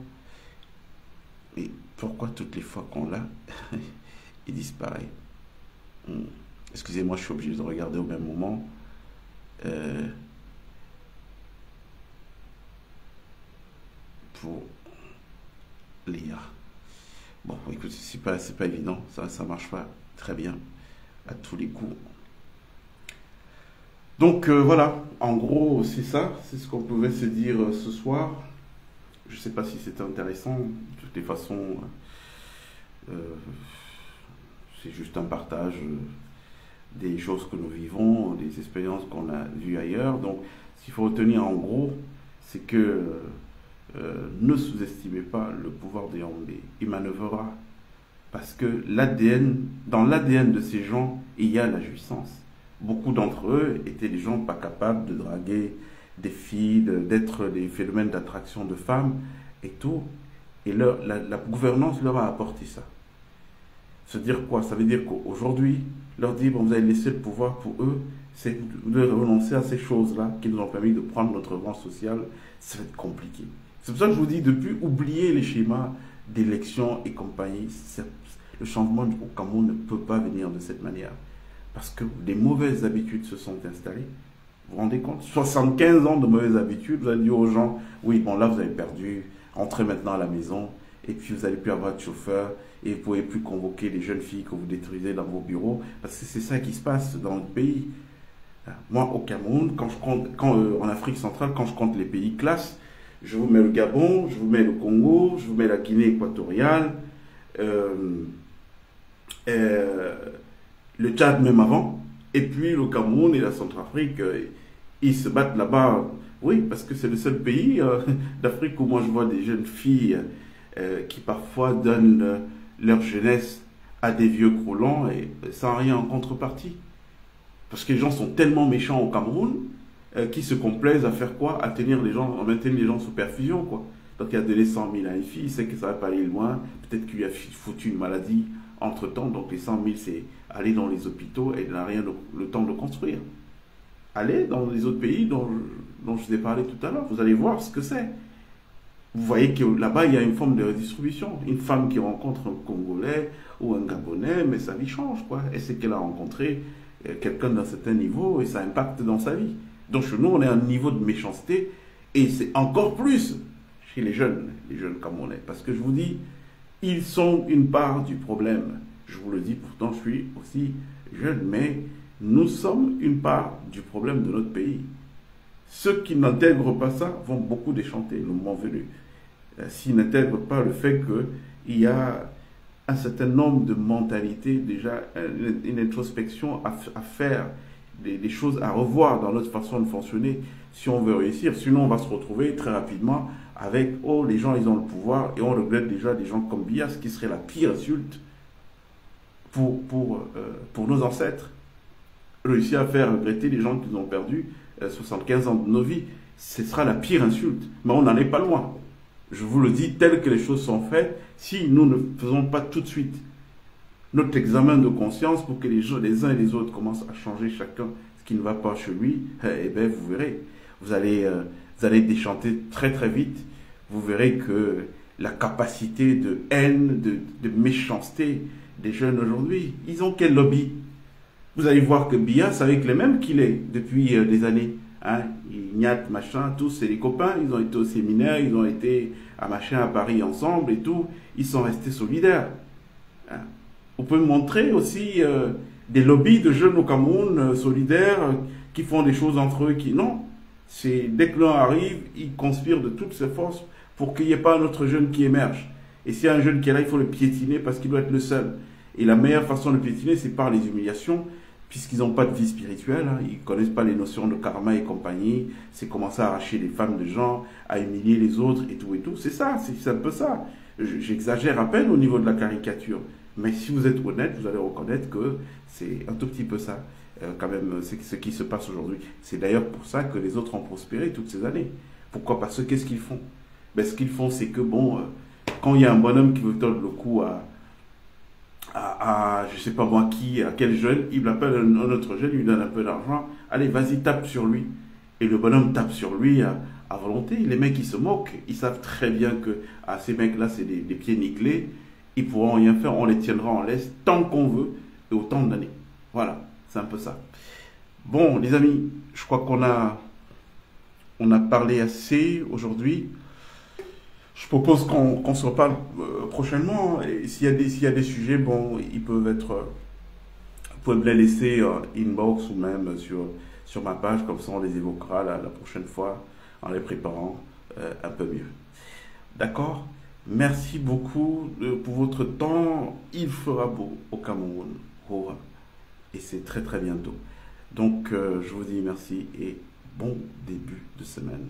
Mais pourquoi toutes les fois qu'on l'a, il disparaît? Excusez-moi, je suis obligé de regarder au même moment. Pour lire. Bon, écoute, c'est pas évident, ça marche pas très bien à tous les coups. Donc voilà, en gros, c'est ça, c'est ce qu'on pouvait se dire ce soir. Je sais pas si c'était intéressant, de toutes les façons, c'est juste un partage des choses que nous vivons, des expériences qu'on a vues ailleurs. Donc, ce qu'il faut retenir en gros, c'est que ne sous-estimez pas le pouvoir de Yambé. Il manœuvrera. Parce que dans l'ADN de ces gens, il y a la jouissance. Beaucoup d'entre eux étaient des gens pas capables de draguer des filles, d'être des phénomènes d'attraction de femmes et tout. Et la gouvernance leur a apporté ça. Se dire quoi? Ça veut dire qu'aujourd'hui, leur dire, bon, vous avez laissé le pouvoir pour eux, c'est de renoncer à ces choses-là qui nous ont permis de prendre notre rang social, ça va être compliqué. C'est pour ça que je vous dis, depuis, oubliez les schémas d'élection et compagnie. Le changement au Cameroun ne peut pas venir de cette manière. Parce que des mauvaises habitudes se sont installées. Vous vous rendez compte? 75 ans de mauvaises habitudes, vous allez dire aux gens, oui, bon là vous avez perdu, entrez maintenant à la maison, et puis vous n'allez plus avoir de chauffeur, et vous ne pouvez plus convoquer les jeunes filles que vous détruisez dans vos bureaux, parce que c'est ça qui se passe dans notre pays. Moi, au Cameroun, en Afrique centrale, quand je compte les pays classes, je vous mets le Gabon, je vous mets le Congo, je vous mets la Guinée équatoriale, euh, euh, le Tchad même avant, et puis le Cameroun et la Centrafrique, ils se battent là-bas. Oui, parce que c'est le seul pays d'Afrique où moi je vois des jeunes filles qui parfois donnent leur jeunesse à des vieux croulants et sans rien en contrepartie. Parce que les gens sont tellement méchants au Cameroun qu'ils se complaisent à faire quoi? À tenir les gens, à maintenir les gens sous perfusion, quoi. Donc il a donné 100 000 à une fille, il sait que ça va pas aller loin, peut-être qu'il lui a foutu une maladie entre-temps, donc les 100 000 c'est aller dans les hôpitaux et il n'a rien le temps de construire. Allez dans les autres pays dont je vous ai parlé tout à l'heure, vous allez voir ce que c'est. Vous voyez que là-bas, il y a une forme de redistribution. Une femme qui rencontre un Congolais ou un Gabonais, mais sa vie change, quoi. Elle sait qu'elle a rencontré quelqu'un d'un certain niveau et ça impacte dans sa vie. Donc chez nous, on est à un niveau de méchanceté et c'est encore plus chez les jeunes Camerounais. Parce que je vous dis, ils sont une part du problème. Je vous le dis, pourtant je suis aussi jeune, mais nous sommes une part du problème de notre pays. Ceux qui n'intègrent pas ça vont beaucoup déchanter le moment venu. S'ils n'intègrent pas le fait qu'il y a un certain nombre de mentalités, déjà une introspection à faire, des choses à revoir dans notre façon de fonctionner si on veut réussir. Sinon, on va se retrouver très rapidement avec « Oh, les gens, ils ont le pouvoir » et on regrette déjà des gens comme Biya, ce qui serait la pire insulte pour nos ancêtres. Réussir à faire regretter les gens qui ont perdu 75 ans de nos vies, ce sera la pire insulte. Mais on n'en est pas loin. Je vous le dis, tel que les choses sont faites, si nous ne faisons pas tout de suite notre examen de conscience pour que les uns et les autres commencent à changer chacun ce qui ne va pas chez lui, eh bien, vous verrez, vous allez déchanter très très vite. Vous verrez que la capacité de haine, de méchanceté des jeunes aujourd'hui, ils ont quel lobby? Vous allez voir que Biya, c'est avec les mêmes qu'il est depuis des années. Hein? Ignat, machin, tous, c'est les copains. Ils ont été au séminaire, ils ont été à machin à Paris ensemble et tout. Ils sont restés solidaires. Hein? On peut montrer aussi des lobbies de jeunes au Cameroun solidaires qui font des choses entre eux qui... Non, c'est dès que l'un arrive, il conspire de toutes ses forces pour qu'il n'y ait pas un autre jeune qui émerge. Et s'il y a un jeune qui est là, il faut le piétiner parce qu'il doit être le seul. Et la meilleure façon de le piétiner, c'est par les humiliations, puisqu'ils n'ont pas de vie spirituelle, hein, ils ne connaissent pas les notions de karma et compagnie, c'est commencer à arracher les femmes de gens, à humilier les autres et tout et tout. C'est ça, c'est un peu ça. J'exagère à peine au niveau de la caricature. Mais si vous êtes honnête, vous allez reconnaître que c'est un tout petit peu ça, quand même, ce qui se passe aujourd'hui. C'est d'ailleurs pour ça que les autres ont prospéré toutes ces années. Pourquoi? Parce que qu'est-ce qu'ils font? Ben, ce qu'ils font, c'est que, bon, quand il y a un bonhomme qui veut tordre le cou je sais pas moi qui, à quel jeune, il appelle un autre jeune, il lui donne un peu d'argent, allez, vas-y, tape sur lui. Et le bonhomme tape sur lui à volonté. Les mecs, ils se moquent, ils savent très bien que ces mecs-là, c'est des pieds nickelés, ils pourront rien faire, on les tiendra en laisse tant qu'on veut et autant d'années. Voilà, c'est un peu ça. Bon, les amis, je crois qu'on a parlé assez aujourd'hui. Je propose qu'on se reparle prochainement. Et s'il y a des sujets, bon, ils peuvent être... vous pouvez me les laisser inbox ou même sur ma page, comme ça on les évoquera la prochaine fois en les préparant un peu mieux. D'accord? Merci beaucoup pour votre temps. Il fera beau au Cameroun. Et c'est très très bientôt. Donc je vous dis merci et bon début de semaine.